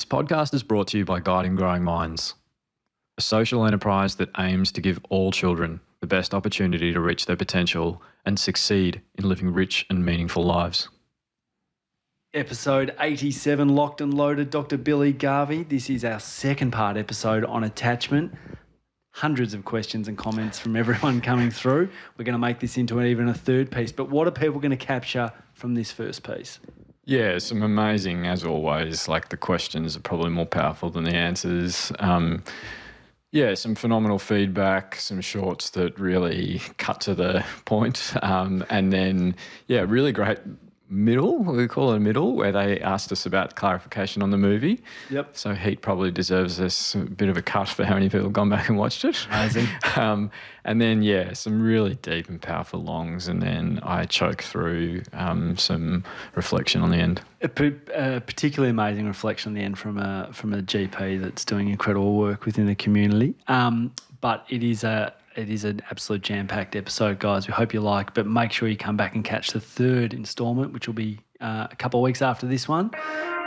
This podcast is brought to you by Guiding Growing Minds, a social enterprise that aims to give all children the best opportunity to reach their potential and succeed in living rich and meaningful lives. Episode 87, Locked and Loaded, Dr. Billy Garvey. This is our second part episode on attachment. Hundreds of questions and comments from everyone coming through. We're going to make this into even a third piece, but what are people going to capture from this first piece? Yeah, some amazing, as always, like the questions are probably more powerful than the answers. Some phenomenal feedback, some shorts that really cut to the point. And then, really great middle, we call it a middle, where they asked us about clarification on the movie. Yep. So Heat probably deserves this a bit of a cut for how many people have gone back and watched it. Amazing. And then, some really deep and powerful longs. And then I choke through some reflection on the end. A particularly amazing reflection on the end from a GP that's doing incredible work within the community. But it is an absolute jam-packed episode, guys. We hope you like, but make sure you come back and catch the third instalment, which will be a couple of weeks after this one.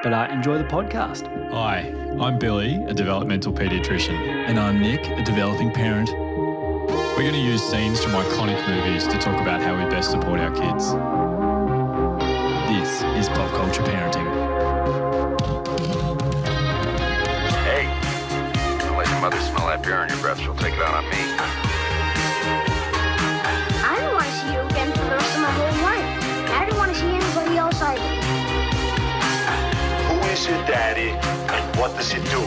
But enjoy the podcast. Hi, I'm Billy, a developmental paediatrician. And I'm Nick, a developing parent. We're going to use scenes from iconic movies to talk about how we best support our kids. This is Pop Culture Parenting. Hey, don't let your mother smell that beer on your breath. She'll take it out on me. I don't want to see you again for the rest of my whole life. I don't want to see anybody else either. Who is your daddy and what does he do?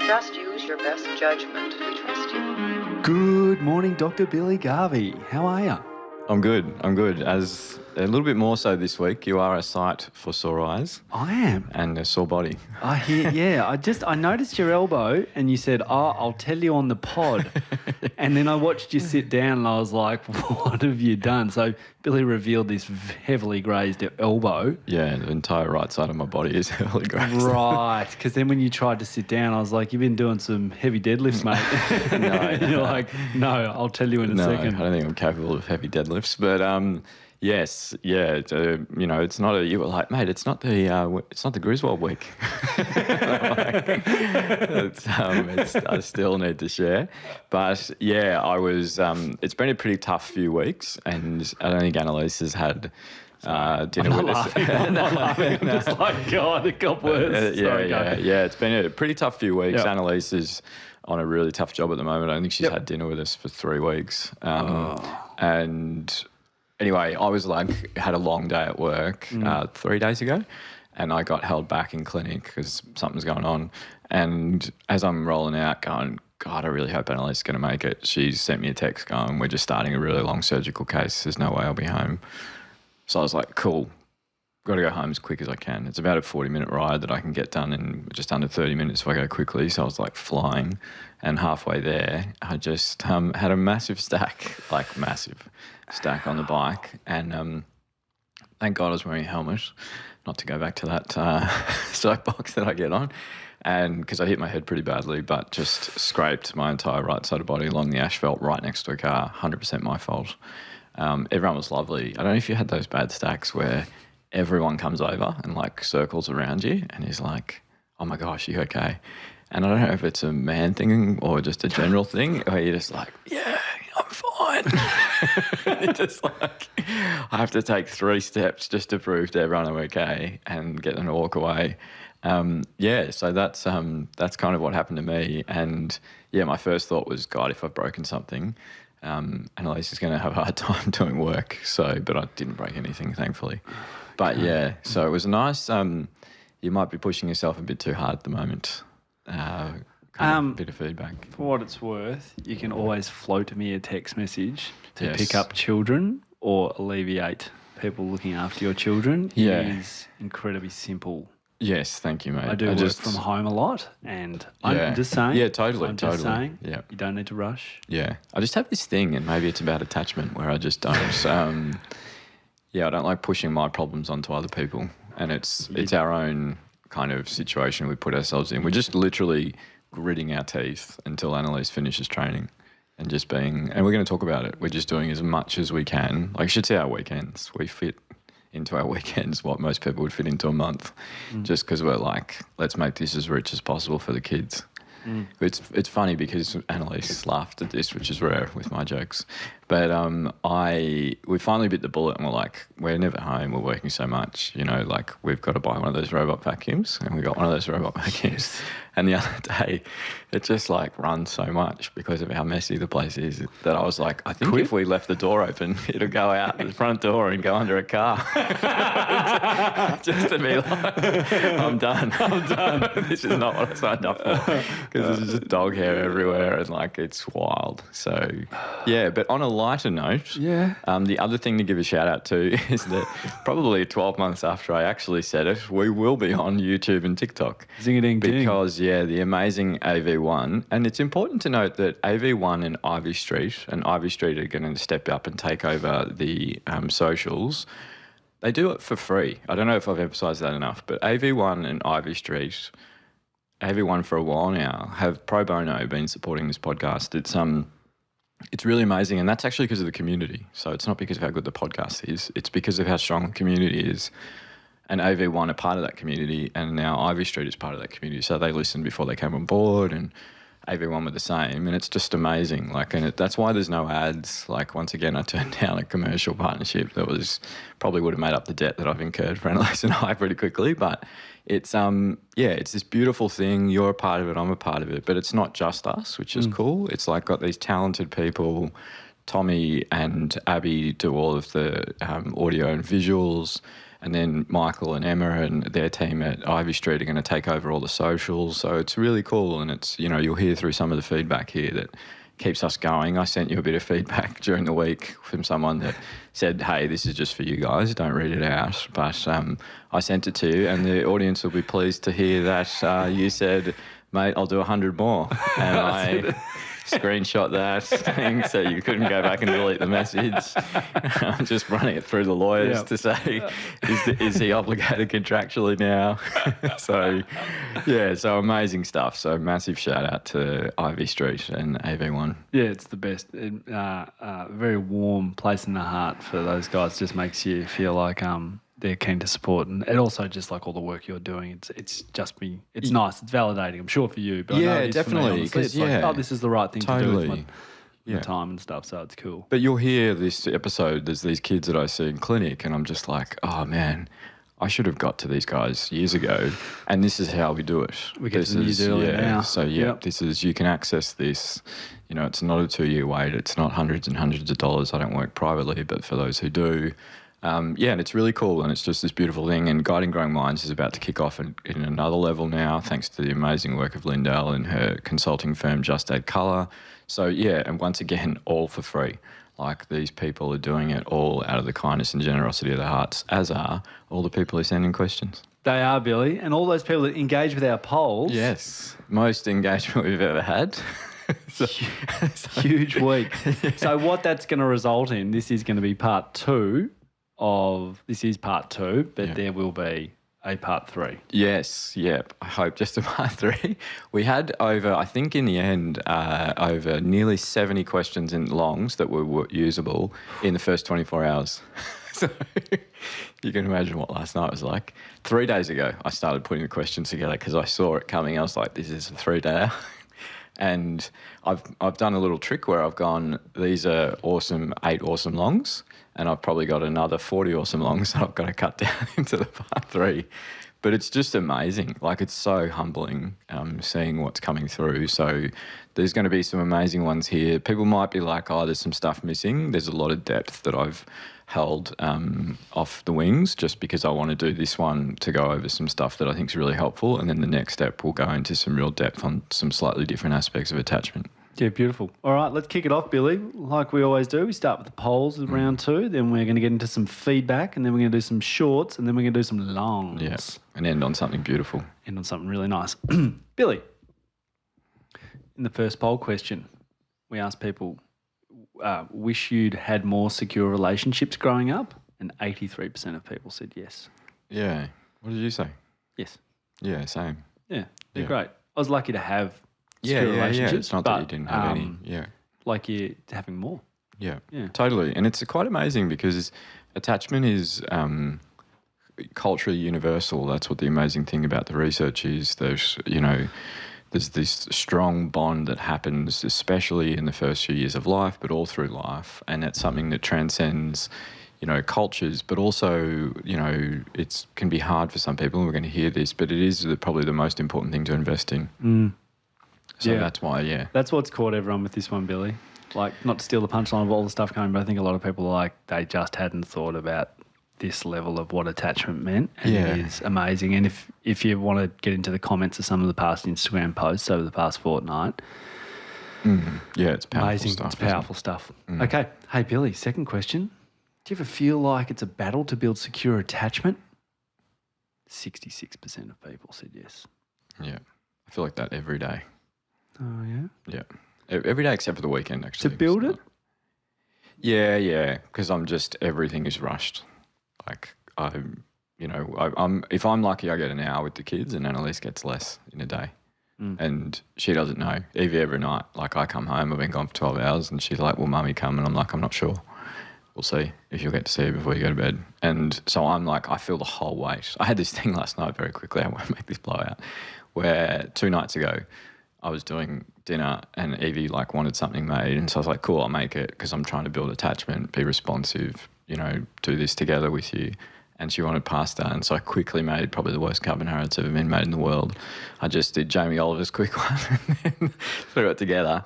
Just use your best judgment. We trust you. Good morning, Dr. Billy Garvey. How are you? I'm good. As a little bit more so this week, you are a sight for sore eyes. I am. And a sore body. I hear, yeah. I noticed your elbow and you said, I'll tell you on the pod. And then I watched you sit down and I was like, what have you done? So Billy revealed this heavily grazed elbow. Yeah, the entire right side of my body is heavily grazed. Right, because then when you tried to sit down, I was like, you've been doing some heavy deadlifts, mate. No. You're like, no, I'll tell you in a second. I don't think I'm capable of heavy deadlifts. But yes, it's not you were like, mate, it's not the Griswold week. I still need to share. But yeah, I was. It's been a pretty tough few weeks, and I don't think Annalise has had dinner with us. I'm not laughing. I'm just like, God, it got worse. Yeah. It's been a pretty tough few weeks. Yep. Annalise is on a really tough job at the moment. I don't think she's had dinner with us for 3 weeks. And anyway, I was like, had a long day at work 3 days ago, and I got held back in clinic because something's going on. And as I'm rolling out going, God, I really hope Annalise is going to make it, she sent me a text going, we're just starting a really long surgical case. There's no way I'll be home. So I was like, cool, got to go home as quick as I can. It's about a 40-minute ride that I can get done in just under 30 minutes if I go quickly. So I was like flying, and halfway there, I just had a massive stack on the bike. And thank God I was wearing a helmet, not to go back to that soapbox that I get on. And because I hit my head pretty badly, but just scraped my entire right side of the body along the asphalt right next to a car, 100% my fault. Everyone was lovely. I don't know if you had those bad stacks where everyone comes over and like circles around you and is like, oh my gosh, you okay? And I don't know if it's a man thing or just a general thing where you're just like, yeah, I'm fine. You're just like, I have to take 3 steps just to prove to everyone I'm okay and get them to walk away. So that's kind of what happened to me. And yeah, my first thought was, God, if I've broken something, Annalise is going to have a hard time doing work. But I didn't break anything, thankfully. But yeah, so it was nice. You might be pushing yourself a bit too hard at the moment. A bit of feedback. For what it's worth, you can always float me a text message to pick up children or alleviate people looking after your children. Yeah. It is incredibly simple. Yes, thank you, mate. I do work from home a lot, and I'm just saying. Yeah, totally. I'm just saying. Yeah. You don't need to rush. Yeah. I just have this thing, and maybe it's about attachment, where I just don't. I don't like pushing my problems onto other people, and it's our own kind of situation we put ourselves in. We're just literally gritting our teeth until Annalise finishes training, and we're going to talk about it. We're just doing as much as we can. Like, you should see our weekends. We fit into our weekends what most people would fit into a month, just because we're like, let's make this as rich as possible for the kids. It's funny because Annalise laughed at this, which is rare with my jokes. But we finally bit the bullet and we're like, we're never home. We're working so much, like we've got to buy one of those robot vacuums, and we got one of those robot vacuums. And the other day, it just like runs so much because of how messy the place is that I was like, I think if we left the door open, it'll go out the front door and go under a car. Just to be like, I'm done. This is not what I signed up for, because there's just dog hair everywhere and like it's wild. So yeah, but on a lighter note, the other thing to give a shout out to is that probably 12 months after I actually said it, we will be on YouTube and TikTok. Zing-a-ding-ding. Because the amazing AV1, and it's important to note that AV1 and Ivy Street are going to step up and take over the socials. They do it for free. I don't know if I've emphasised that enough, but AV1 and Ivy Street, AV1 for a while now, have pro bono been supporting this podcast. It's really amazing, and that's actually because of the community. So it's not because of how good the podcast is. It's because of how strong the community is. And AV1 are part of that community, and now Ivy Street is part of that community. So they listened before they came on board, and AV1 were the same. And it's just amazing. That's why there's no ads. Like, once again, I turned down a commercial partnership that probably would have made up the debt that I've incurred for Annalise and I pretty quickly. But it's it's this beautiful thing. You're a part of it. I'm a part of it. But it's not just us, which is cool. It's like got these talented people. Tommy and Abby do all of the audio and visuals. And then Michael and Emma and their team at Ivy Street are going to take over all the socials. So it's really cool. And it's, you'll hear through some of the feedback here that keeps us going. I sent you a bit of feedback during the week from someone that said, hey, this is just for you guys. Don't read it out. But I sent it to you, and the audience will be pleased to hear that you said, mate, I'll do 100 more. And I screenshot that thing so you couldn't go back and delete the message. I'm just running it through the lawyers to say, is he obligated contractually now? So amazing stuff. So massive shout out to Ivy Street and AV1. Yeah, it's the best. Very warm place in the heart for those guys. Just makes you feel like they're keen to support, and also just like all the work you're doing, it's nice, it's validating, I'm sure, for you. But I know it is definitely, because like, this is the right thing to do with my time and stuff. So it's cool. But you'll hear this episode. There's these kids that I see in clinic, and I'm just like, oh man, I should have got to these guys years ago, and this is how we do it. We get to the years earlier now. So this is, you can access this. It's not a 2-year wait. It's not hundreds and hundreds of dollars. I don't work privately, but for those who do. And it's really cool, and it's just this beautiful thing. And Guiding Growing Minds is about to kick off in another level now, thanks to the amazing work of Lindell and her consulting firm, Just Add Colour. So, and once again, all for free. Like, these people are doing it all out of the kindness and generosity of their hearts, as are all the people who send in questions. They are, Billy, and all those people that engage with our polls. Yes, most engagement we've ever had. Huge week. So what that's going to result in, this is going to be part 2. This is part 2, but there will be a part 3. Yes, I hope just a part 3. We had I think in the end, over nearly 70 questions in longs that were usable in the first 24 hours. So you can imagine what last night was like. 3 days ago, I started putting the questions together because I saw it coming. I was like, this is a 3-dayer. And I've done a little trick where I've gone, these are 8 awesome longs, and I've probably got another 40 awesome longs that I've got to cut down into the part 3. But it's just amazing. Like, it's so humbling seeing what's coming through. So there's going to be some amazing ones here. People might be like, oh, there's some stuff missing. There's a lot of depth that I've held off the wings just because I want to do this one to go over some stuff that I think is really helpful. And then the next step will go into some real depth on some slightly different aspects of attachment. Yeah, beautiful. All right, let's kick it off, Billy. Like we always do, we start with the polls in round 2, then we're going to get into some feedback, and then we're going to do some shorts, and then we're going to do some longs. Yes, and end on something beautiful. End on something really nice. Billy, in the first poll question, we asked people, wish you'd had more secure relationships growing up, and 83% of people said yes. Yeah. What did you say? Yes. Yeah, same. Yeah, they're great. I was lucky to have secure relationships. It's not that you didn't have any. Yeah. Like you're having more. Yeah, Yeah. totally. And it's quite amazing because attachment is culturally universal. That's what the amazing thing about the research is. There's this strong bond that happens, especially in the first few years of life, but all through life. And it's something that transcends, cultures, but also, it can be hard for some people, and we're going to hear this, but it is probably the most important thing to invest in. So that's why, That's what's caught everyone with this one, Billy. Like, not to steal the punchline of all the stuff coming, but I think a lot of people are like, they just hadn't thought about this level of what attachment meant, and it is amazing. And if you want to get into the comments of some of the past Instagram posts over the past fortnight, it's powerful amazing stuff. It's powerful stuff. Okay, hey Billy, second question: do you ever feel like it's a battle to build secure attachment? 66% of people said yes. Yeah, I feel like that every day. Oh yeah. Yeah, every day except for the weekend. Actually, To build it. Yeah, because everything is rushed. Like if I'm lucky, I get an hour with the kids, and Annalise gets less in a day. And she doesn't know. Evie every night, like I come home, I've been gone for 12 hours, and she's like, "Will Mummy come?" And I'm like, "I'm not sure. We'll see if you'll get to see her before you go to bed." And so I'm like, I feel the whole weight. I had this thing last night, very quickly, I won't make this blow out, where 2 nights ago I was doing dinner and Evie wanted something made, and so I was like, cool, I'll make it because I'm trying to build attachment, be responsive, do this together with you. And she wanted pasta, and so I quickly made probably the worst carbonara that's ever been made in the world. I just did Jamie Oliver's quick one and then threw it together,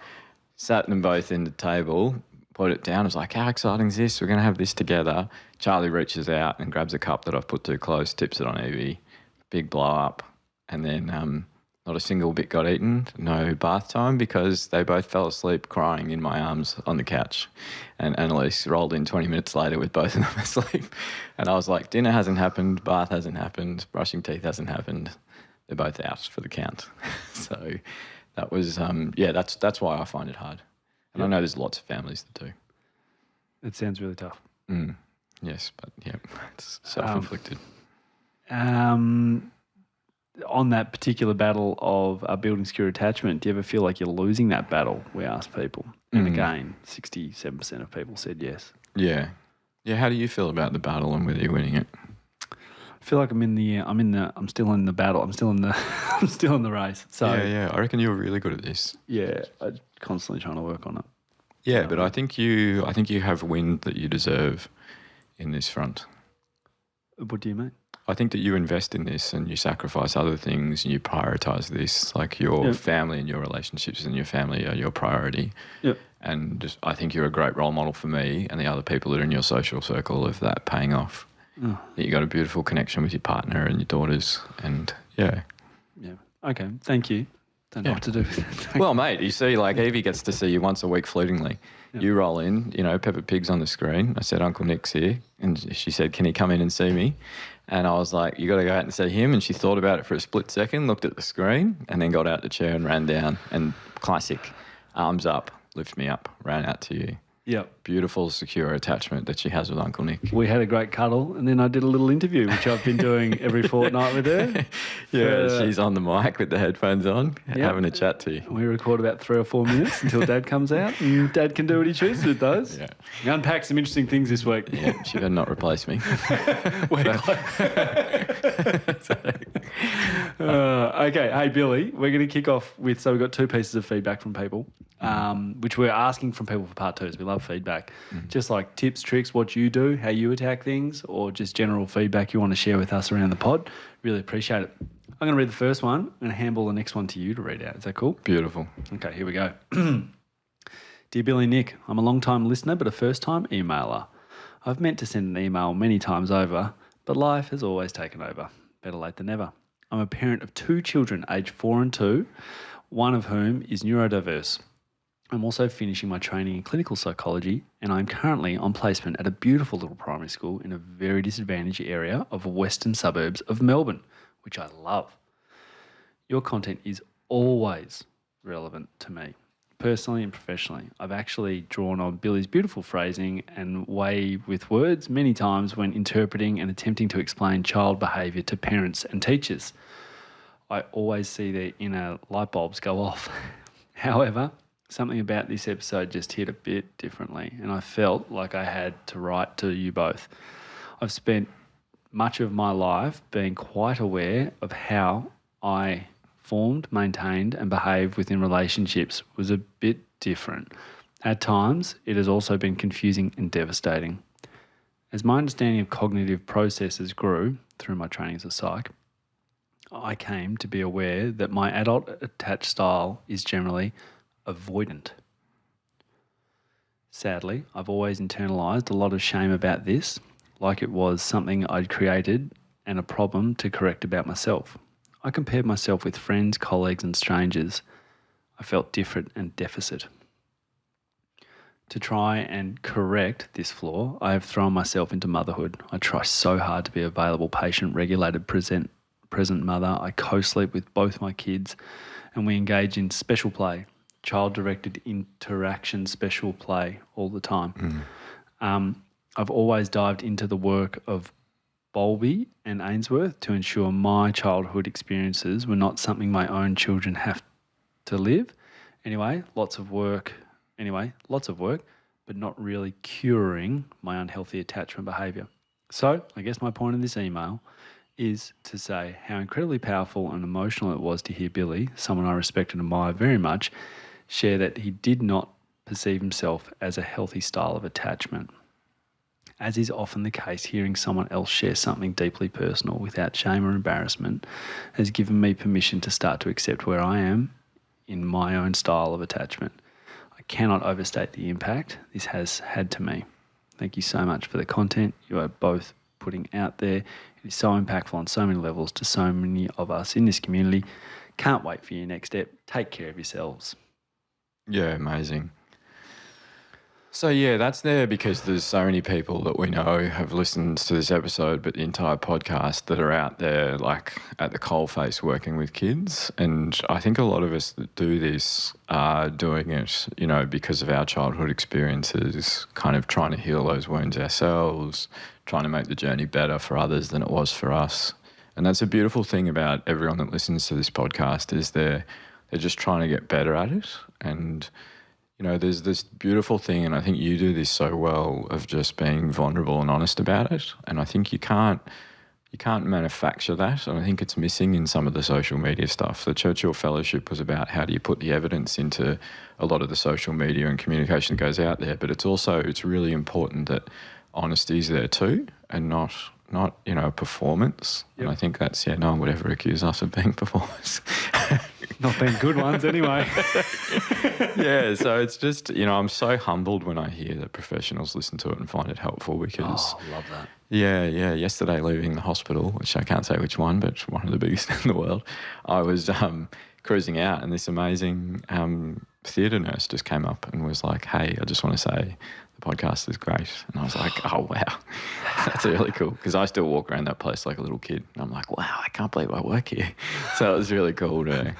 sat them both in the table, put it down. I was like, how exciting is this? We're going to have this together. Charlie reaches out and grabs a cup that I've put too close, tips it on Evie, big blow up, and then not a single bit got eaten, no bath time, because they both fell asleep crying in my arms on the couch. And Annalise rolled in 20 minutes later with both of them asleep. And I was like, dinner hasn't happened, bath hasn't happened, brushing teeth hasn't happened. They're both out for the count. So that was, that's why I find it hard. And I know there's lots of families that do. It sounds really tough. Yes, but it's self-inflicted. On that particular battle of building secure attachment, do you ever feel like you're losing that battle? We asked people. And again, 67% of people said yes. Yeah. Yeah, how do you feel about the battle and whether you're winning it? I feel like I'm still in the battle. I'm still in the race. So yeah. I reckon you're really good at this. Yeah, I'm constantly trying to work on it. Yeah, but I think you have wind that you deserve in this front. What do you mean? I think that you invest in this and you sacrifice other things and you prioritise this. Like your family and your relationships and your family are your priority. Yep. And I think you're a great role model for me and the other people that are in your social circle of that paying off. That you got a beautiful connection with your partner and your daughters, and yeah. Okay, thank you. Don't know what to do with it. Well, mate, you see, Evie gets to see you once a week fleetingly. Yep. You roll in, Peppa Pig's on the screen. I said, Uncle Nick's here. And she said, can he come in and see me? And I was like, you got to go out and see him. And she thought about it for a split second, looked at the screen, and then got out the chair and ran down. And classic, arms up, lift me up, ran out to you. Yep. Beautiful, secure attachment that she has with Uncle Nick. We had a great cuddle, and then I did a little interview, which I've been doing every fortnight with her. She's on the mic with the headphones on, having a chat to you. We record about 3 or 4 minutes until Dad comes out, and Dad can do what he chooses with those. Yeah. We unpacked some interesting things this week. Yeah, she better not replace me. Okay, hey Billy, we're going to kick off with, so we've got 2 pieces of feedback from people, which we're asking from people for part 2s. We love feedback. Just like tips, tricks, what you do, how you attack things, or just general feedback you want to share with us around the pod. Really appreciate it. I'm going to read the first one and handball the next one to you to read out. Is that cool? Beautiful. Okay, here we go. Dear Billy and Nick, I'm a long-time listener but a first-time emailer. I've meant to send an email many times over, but life has always taken over. Better late than never. I'm a parent of 2 children, aged 4 and 2, one of whom is neurodiverse. I'm also finishing my training in clinical psychology, and I'm currently on placement at a beautiful little primary school in a very disadvantaged area of western suburbs of Melbourne, which I love. Your content is always relevant to me, personally and professionally. I've actually drawn on Billy's beautiful phrasing and way with words many times when interpreting and attempting to explain child behaviour to parents and teachers. I always see their inner light bulbs go off. However, something about this episode just hit a bit differently, and I felt like I had to write to you both. I've spent much of my life being quite aware of how I formed, maintained, and behaved within relationships was a bit different. At times, it has also been confusing and devastating. As my understanding of cognitive processes grew through my training as a psych, I came to be aware that my adult attached style is generally avoidant. Sadly, I've always internalised a lot of shame about this, like it was something I'd created and a problem to correct about myself. I compared myself with friends, colleagues, and strangers. I felt different and deficit. To try and correct this flaw, I have thrown myself into motherhood. I try so hard to be a available, patient, regulated, present mother. I co-sleep with both my kids and we engage in special play, child-directed interaction special play all the time. I've always dived into the work of Bowlby and Ainsworth to ensure my childhood experiences were not something my own children have to live. Anyway, lots of work, but not curing curing my unhealthy attachment behaviour. So I guess my point in this email is to say how incredibly powerful and emotional it was to hear Billy, someone I respect and admire very much, share that he did not perceive himself as a healthy style of attachment. As is often the case, hearing someone else share something deeply personal without shame or embarrassment has given me permission to start to accept where I am in my own style of attachment. I cannot overstate the impact this has had to me. Thank you so much for the content you are both putting out there. It is so impactful on so many levels to so many of us in this community. Can't wait for your next step. Take care of yourselves. Yeah, amazing. So yeah, that's there because there's so many people that we know have listened to this episode, but the entire podcast that are out there like at the coalface working with kids. And I think a lot of us that do this are doing it, you know, because of our childhood experiences, kind of trying to heal those wounds ourselves, trying to make the journey better for others than it was for us. And that's a beautiful thing about everyone that listens to this podcast is they're just trying to get better at it. And you know, there's this beautiful thing, and I think you do this so well, of just being vulnerable and honest about it. And I think you can't manufacture that, and I think it's missing in some of the social media stuff. The Churchill Fellowship was about how do you put the evidence into a lot of the social media and communication that goes out there, but it's really important that honesty is there too, and not you know, performance. Yep. And I think that's, no one would ever accuse us of being performers. Not being good ones anyway. Yeah, so it's just, you know, I'm so humbled when I hear that professionals listen to it and find it helpful because... Oh, I love that. Yeah. Yesterday leaving the hospital, which I can't say which one, but one of the biggest in the world, I was cruising out and this amazing theatre nurse just came up and was like, hey, I just want to say the podcast is great. And I was like, oh, wow, that's really cool. Because I still walk around that place like a little kid. And I'm like, wow, I can't believe I work here. So it was really cool to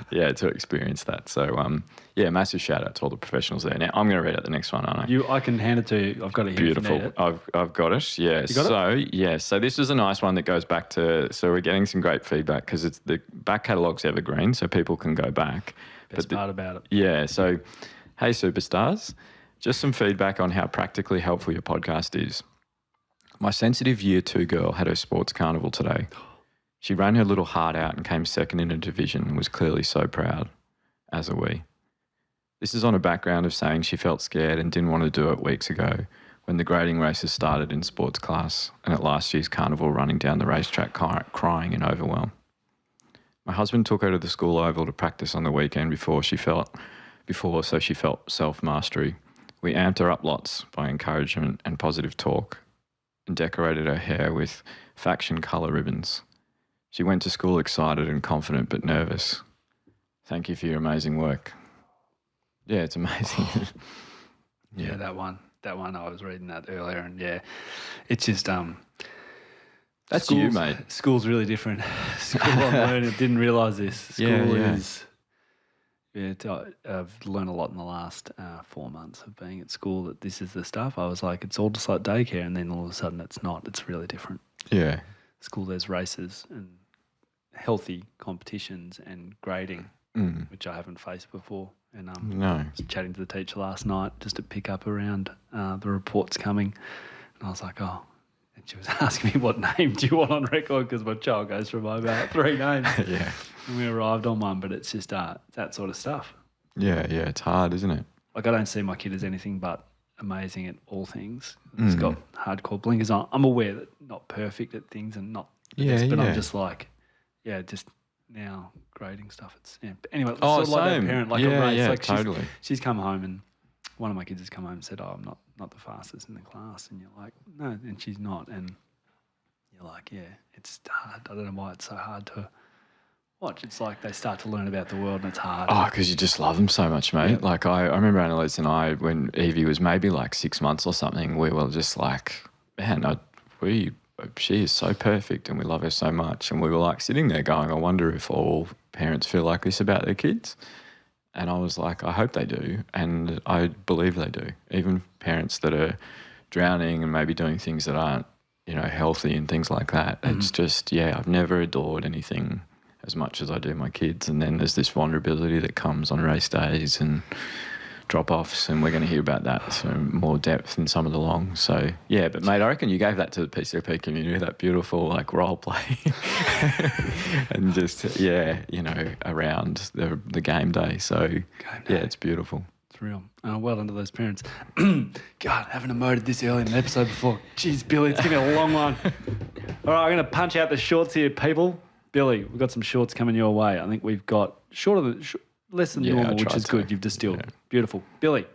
experience that. So, massive shout out to all the professionals there. Now, I'm going to read out the next one, aren't I? I can hand it to you. I've got it here. Beautiful. I've got it. Yeah. You got it? So this is a nice one that goes back to, so we're getting some great feedback because it's the back catalogue's evergreen, so people can go back. Best part about it. Yeah. So, hey, superstars, just some feedback on how practically helpful your podcast is. My sensitive year 2 girl had her sports carnival today. She ran her little heart out and came second in a division and was clearly so proud, as are we. This is on a background of saying she felt scared and didn't want to do it weeks ago when the grading races started in sports class and at last year's carnival running down the racetrack crying in overwhelm. My husband took her to the school oval to practice on the weekend so she felt self-mastery. We amped her up lots by encouragement and positive talk and decorated her hair with faction colour ribbons. She went to school excited and confident but nervous. Thank you for your amazing work. Yeah, it's amazing. Yeah, that one. I was reading that earlier, and it's just that's you, mate. School's really different. School I'm learning. Didn't realise this. School is. Yeah, I've learned a lot in the last 4 months of being at school that this is the stuff. I was like, it's all just like daycare, and then all of a sudden it's not. It's really different. Yeah. School, there's races and healthy competitions and grading, which I haven't faced before. And No. was chatting to the teacher last night just to pick up around the reports coming. And I was like, oh. And she was asking me, what name do you want on record? Because my child goes from about 3 names. Yeah. And we arrived on one, but it's just that sort of stuff. Yeah, it's hard, isn't it? Like, I don't see my kid as anything but amazing at all things. He's got hardcore blinkers on. I'm aware that not perfect at things and not the best, but I'm just like, just now grading stuff. It's But anyway, it's sort of like that parent, like a race. Like totally. She's come home and one of my kids has come home and said, I'm not the fastest in the class. And you're like, no, and she's not. And you're like, it's hard. I don't know why it's so hard to watch. It's like they start to learn about the world and it's hard. Oh, because you just love them so much, mate. Yeah. Like I remember Annalise and I, when Evie was maybe like 6 months or something, we were just like, man, she is so perfect and we love her so much. And we were like sitting there going, I wonder if all parents feel like this about their kids. And I was like, I hope they do. And I believe they do. Even parents that are drowning and maybe doing things that aren't, healthy and things like that. It's just, I've never adored anything as much as I do my kids. And then there's this vulnerability that comes on race days and drop-offs, and we're going to hear about that in more depth in some of the longs. So, but mate, I reckon you gave that to the PCP community, that beautiful like role play and just, around the game day. So, it's beautiful. It's real. Well done to those parents. God, haven't emoted this early in an episode before. Jeez, Billy, it's going to be a long one. All right, I'm going to punch out the shorts here, people. Billy, we've got some shorts coming your way. I think we've got less than normal, which is good. You've distilled. Yeah. Beautiful. Billy,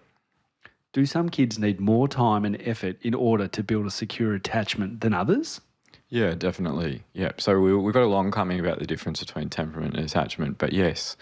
do some kids need more time and effort in order to build a secure attachment than others? Yeah, definitely. Yeah. So we've got a long coming about the difference between temperament and attachment. But yes,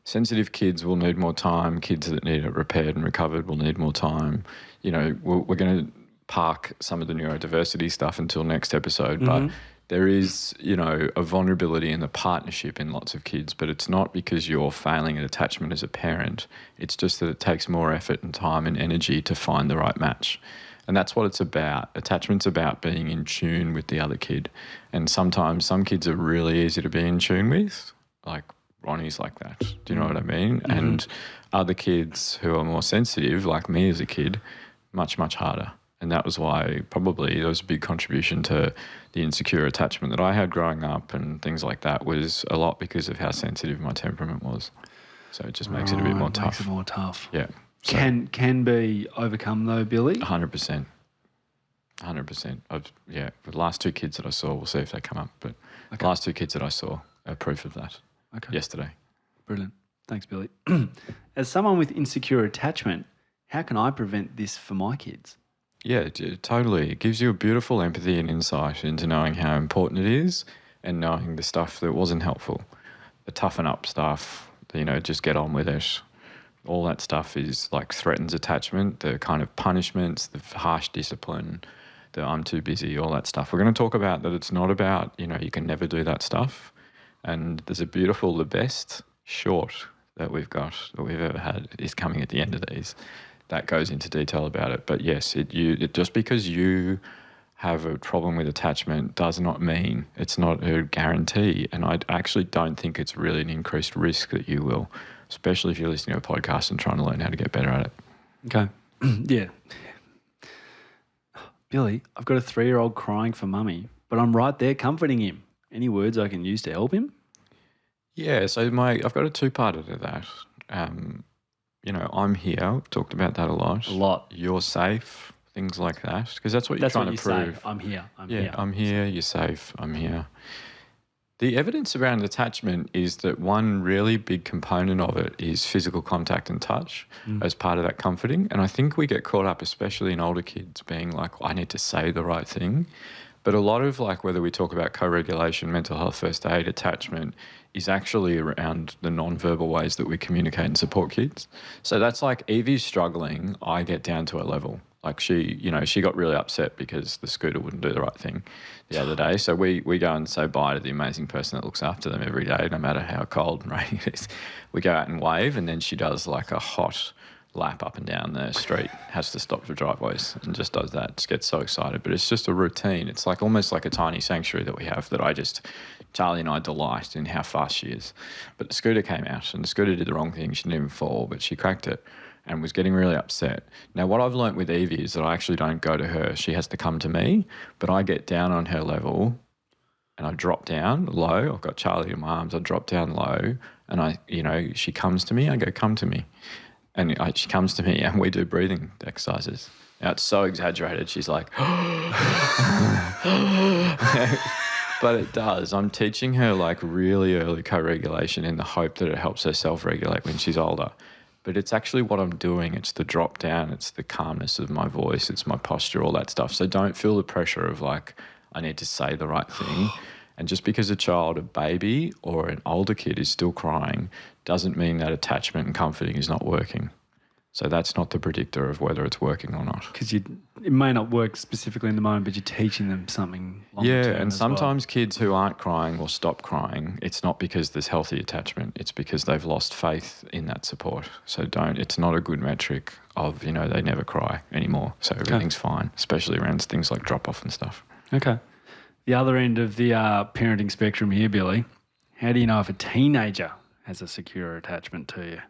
sensitive kids will need more time. Kids that need it repaired and recovered will need more time. We're going to park some of the neurodiversity stuff until next episode, but there is, a vulnerability in the partnership in lots of kids, but it's not because you're failing at attachment as a parent. It's just that it takes more effort and time and energy to find the right match. And that's what it's about. Attachment's about being in tune with the other kid. And sometimes some kids are really easy to be in tune with, like Ronnie's like that. Do you know what I mean? And other kids who are more sensitive, like me as a kid, much, much harder. And that was why probably there was a big contribution to the insecure attachment that I had growing up and things like that, was a lot because of how sensitive my temperament was. So it just makes it a bit more tough. Makes it more tough. Yeah. So, can be overcome though, Billy? 100%. 100%. The last 2 kids that I saw, we'll see if they come up, but the last 2 kids that I saw are proof of that yesterday. Brilliant. Thanks, Billy. As someone with insecure attachment, how can I prevent this for my kids? Yeah, totally. It gives you a beautiful empathy and insight into knowing how important it is and knowing the stuff that wasn't helpful. The toughen up stuff, just get on with it. All that stuff is like threatens attachment, the kind of punishments, the harsh discipline, the I'm too busy, all that stuff. We're going to talk about that it's not about, you can never do that stuff. And there's the best short that we've ever had is coming at the end of these. That goes into detail about it. But yes, it just because you have a problem with attachment does not mean it's not a guarantee. And I actually don't think it's really an increased risk that you will, especially if you're listening to a podcast and trying to learn how to get better at it. Okay. Yeah. Billy, I've got a 3-year-old crying for mummy, but I'm right there comforting him. Any words I can use to help him? Yeah, so I've got a 2-parter to that. I'm here. We've talked about that a lot. A lot. You're safe, things like that, because that's what you're trying to prove. Say. I'm here. I'm here. You're safe. I'm here. The evidence around attachment is that one really big component of it is physical contact and touch as part of that comforting. And I think we get caught up, especially in older kids, being like, I need to say the right thing. But a lot of whether we talk about co-regulation, mental health, first aid, attachment, is actually around the non-verbal ways that we communicate and support kids. So that's like Evie's struggling, I get down to a level. Like she got really upset because the scooter wouldn't do the right thing the other day. So we go and say bye to the amazing person that looks after them every day, no matter how cold and rainy it is. We go out and wave, and then she does like a hot lap up and down the street, has to stop for driveways and just does that. Just gets so excited. But it's just a routine. It's like almost like a tiny sanctuary that we have that Charlie and I delight in how fast she is. But the scooter came out and the scooter did the wrong thing. She didn't even fall, but she cracked it and was getting really upset. Now, what I've learnt with Evie is that I actually don't go to her. She has to come to me, but I get down on her level and I drop down low. I've got Charlie in my arms. I drop down low and she comes to me. I go, come to me. And she comes to me and we do breathing exercises. Now, it's so exaggerated. She's like, but it does. I'm teaching her like really early co-regulation in the hope that it helps her self-regulate when she's older. But it's actually what I'm doing. It's the drop down. It's the calmness of my voice. It's my posture, all that stuff. So don't feel the pressure of like, I need to say the right thing. And just because a baby or an older kid is still crying doesn't mean that attachment and comforting is not working. So that's not the predictor of whether it's working or not. Because it may not work specifically in the moment, but you're teaching them something longer term and as sometimes kids who aren't crying or stop crying, it's not because there's healthy attachment. It's because they've lost faith in that support. So it's not a good metric of, they never cry anymore. So everything's fine, especially around things like drop-off and stuff. Okay. The other end of the parenting spectrum here, Billy, how do you know if a teenager has a secure attachment to you?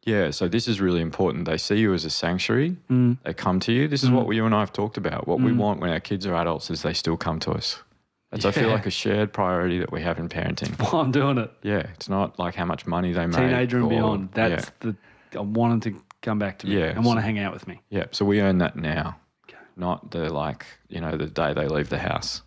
Yeah, so this is really important. They see you as a sanctuary. They come to you. This is what you and I have talked about. What we want when our kids are adults is they still come to us. That's, I feel like, a shared priority that we have in parenting. Well, I'm doing it. Yeah, it's not like how much money they make. Teenager and beyond. That's I want them to come back to me and want to hang out with me. Yeah, so we earn that now, not the the day they leave the house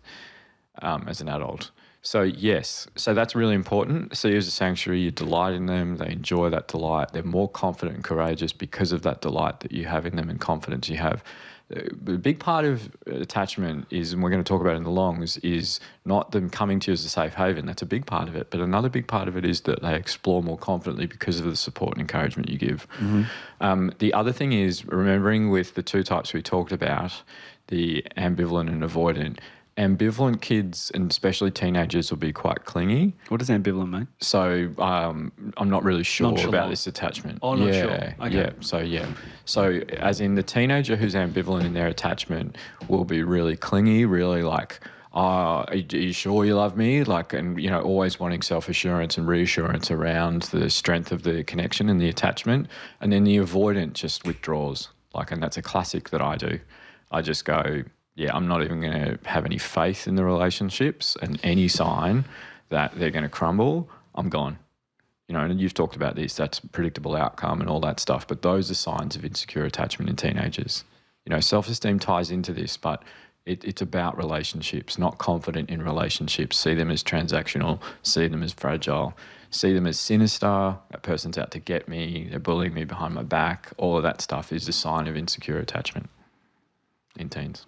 as an adult. So yes, so that's really important. See you as a sanctuary, you delight in them, they enjoy that delight, they're more confident and courageous because of that delight that you have in them and confidence you have. A big part of attachment is, and we're going to talk about it in the longs, is not them coming to you as a safe haven. That's a big part of it. But another big part of it is that they explore more confidently because of the support and encouragement you give. The other thing is remembering with the two types we talked about, the ambivalent and avoidant. Ambivalent kids, and especially teenagers, will be quite clingy. What does ambivalent mean? So I'm not really sure about this attachment. Oh, not sure. Okay. So as in the teenager who's ambivalent in their attachment will be really clingy, really like, are you sure you love me? Like, and, always wanting self-assurance and reassurance around the strength of the connection and the attachment. And then the avoidant just withdraws. And that's a classic that I do. I just go, I'm not even going to have any faith in the relationships, and any sign that they're going to crumble, I'm gone. And you've talked about this, that's a predictable outcome and all that stuff, but those are signs of insecure attachment in teenagers. Self-esteem ties into this, but it's about relationships, not confident in relationships. See them as transactional, see them as fragile, see them as sinister, that person's out to get me, they're bullying me behind my back. All of that stuff is a sign of insecure attachment in teens.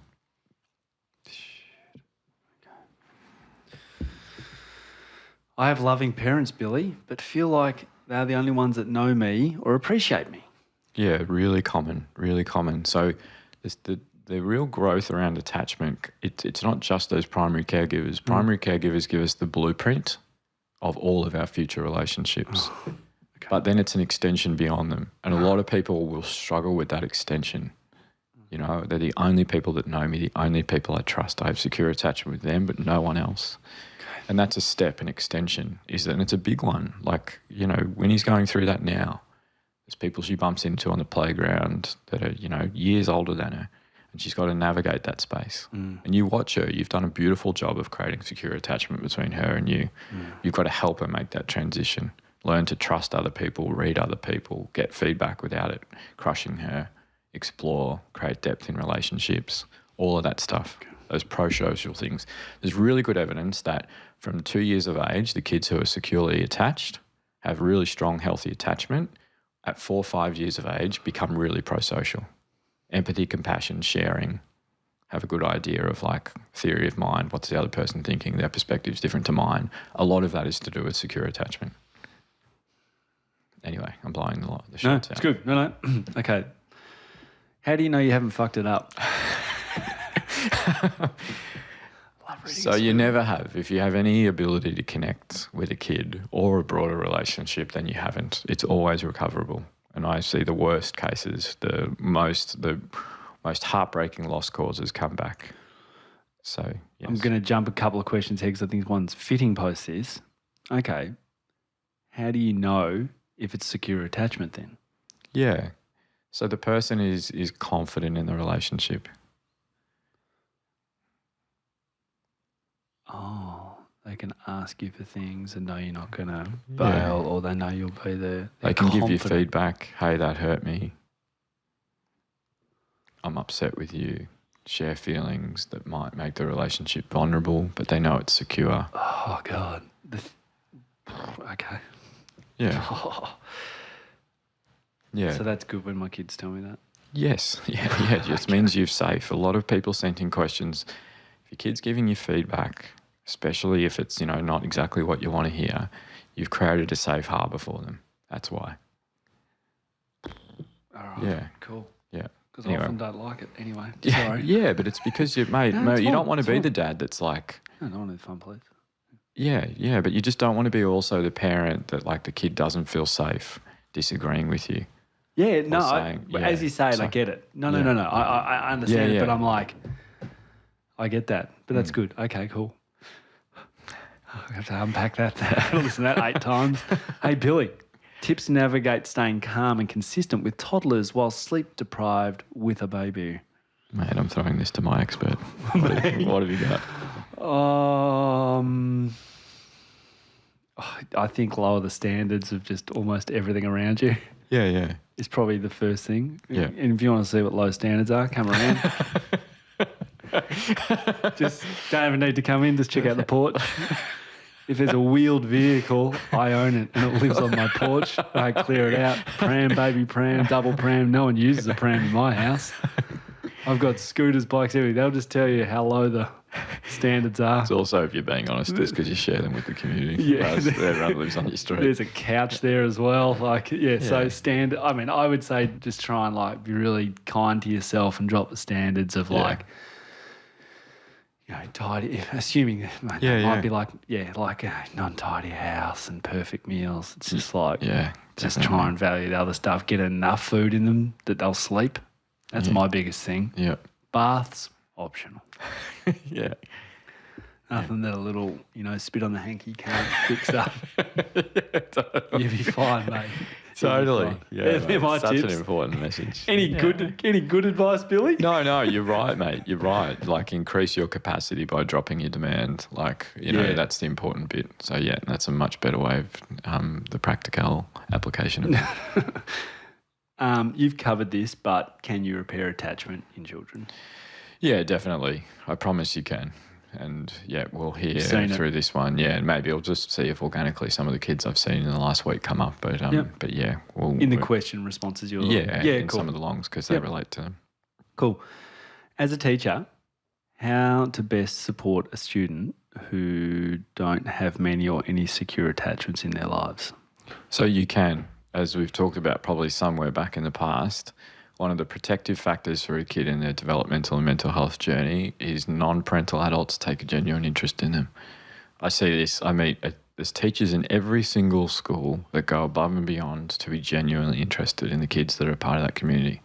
I have loving parents, Billy, but feel like they're the only ones that know me or appreciate me. Yeah, really common, really common. So the real growth around attachment, it's not just those primary caregivers. Primary caregivers give us the blueprint of all of our future relationships. But then it's an extension beyond them. And a lot of people will struggle with that extension. They're the only people that know me, the only people I trust. I have secure attachment with them, but no one else. And that's a step, an extension, and it's a big one. When he's going through that now, there's people she bumps into on the playground that are, years older than her, and she's got to navigate that space. And you watch her, you've done a beautiful job of creating secure attachment between her and you. You've got to help her make that transition, learn to trust other people, read other people, get feedback without it crushing her, explore, create depth in relationships, all of that stuff. Those pro-social things. There's really good evidence that from 2 years of age, the kids who are securely attached have really strong, healthy attachment. At 4 or 5 years of age, become really pro-social. Empathy, compassion, sharing, have a good idea of theory of mind. What's the other person thinking? Their perspective's different to mine. A lot of that is to do with secure attachment. Anyway, I'm blowing the shots out. It's good. No. Okay. How do you know you haven't fucked it up? So you never have. If you have any ability to connect with a kid or a broader relationship, then you haven't. It's always recoverable. And I see the worst cases, the most heartbreaking lost causes come back. So, yes. I'm going to jump a couple of questions here because I think one's fitting post this. Okay. How do you know if it's secure attachment then? Yeah. So the person is confident in the relationship. Oh, they can ask you for things and know you're not going to bail, or they know you'll be there. They can give you feedback. Hey, that hurt me. I'm upset with you. Share feelings that might make the relationship vulnerable, but they know it's secure. Oh, God. Okay. Yeah. Yeah. So that's good when my kids tell me that. Yes. Yeah. It just means you're safe. A lot of people sent in questions. If your kid's giving you feedback, especially if it's, not exactly what you want to hear, you've created a safe harbour for them. That's why. All right. Yeah. Cool. Yeah. Because I often don't like it anyway. Yeah, Sorry. yeah, but it's because mate, you don't want to be the dad that's like... No, I don't want to be fun, please. Yeah, but you just don't want to be also the parent that like the kid doesn't feel safe disagreeing with you. Yeah, no, as you say it, I get it. No. I understand it, but I'm like, I get that. But that's good. Okay, cool. I have to unpack that. Listen to that 8 times. Hey, Billy, tips to navigate staying calm and consistent with toddlers while sleep deprived with a baby. Mate, I'm throwing this to my expert. What have you got? I think lower the standards of just almost everything around you. Yeah. Is probably the first thing. Yeah. And if you want to see what low standards are, come around. Just don't even need to come in, just check out the porch. If there's a wheeled vehicle, I own it and it lives on my porch. I clear it out. Pram, baby pram, double pram. No one uses a pram in my house. I've got scooters, bikes, everything. They'll just tell you how low the standards are. It's also, if you're being honest, it's because you share them with the community. Yeah. Everyone lives on your street. There's a couch there as well. So standard. I mean, I would say just try and be really kind to yourself and drop the standards of tidy. Assuming might be like a non-tidy house and perfect meals. It's just just try and value the other stuff. Get enough food in them that they'll sleep. That's my biggest thing. Yeah. Baths, optional. Yeah. Nothing that a little, spit on the hanky can't fix up. You'll be fine, mate. Totally. Yeah, they're my such tips. an important message. Any good advice, Billy? No, you're right, mate. You're right. Like, increase your capacity by dropping your demand. Like, that's the important bit. So, that's a much better way of the practical application of it. You've covered this, but can you repair attachment in children? Yeah, definitely. I promise you can. And we'll hear through this one. Yeah, and maybe I'll just see if organically some of the kids I've seen in the last week come up. But we'll in the question responses you'll in cool. some of the longs because they relate to them. Cool. As a teacher, how to best support a student who don't have many or any secure attachments in their lives? So you can, as we've talked about probably somewhere back in the past, one of the protective factors for a kid in their developmental and mental health journey is non-parental adults take a genuine interest in them. I see this. There's teachers in every single school that go above and beyond to be genuinely interested in the kids that are a part of that community.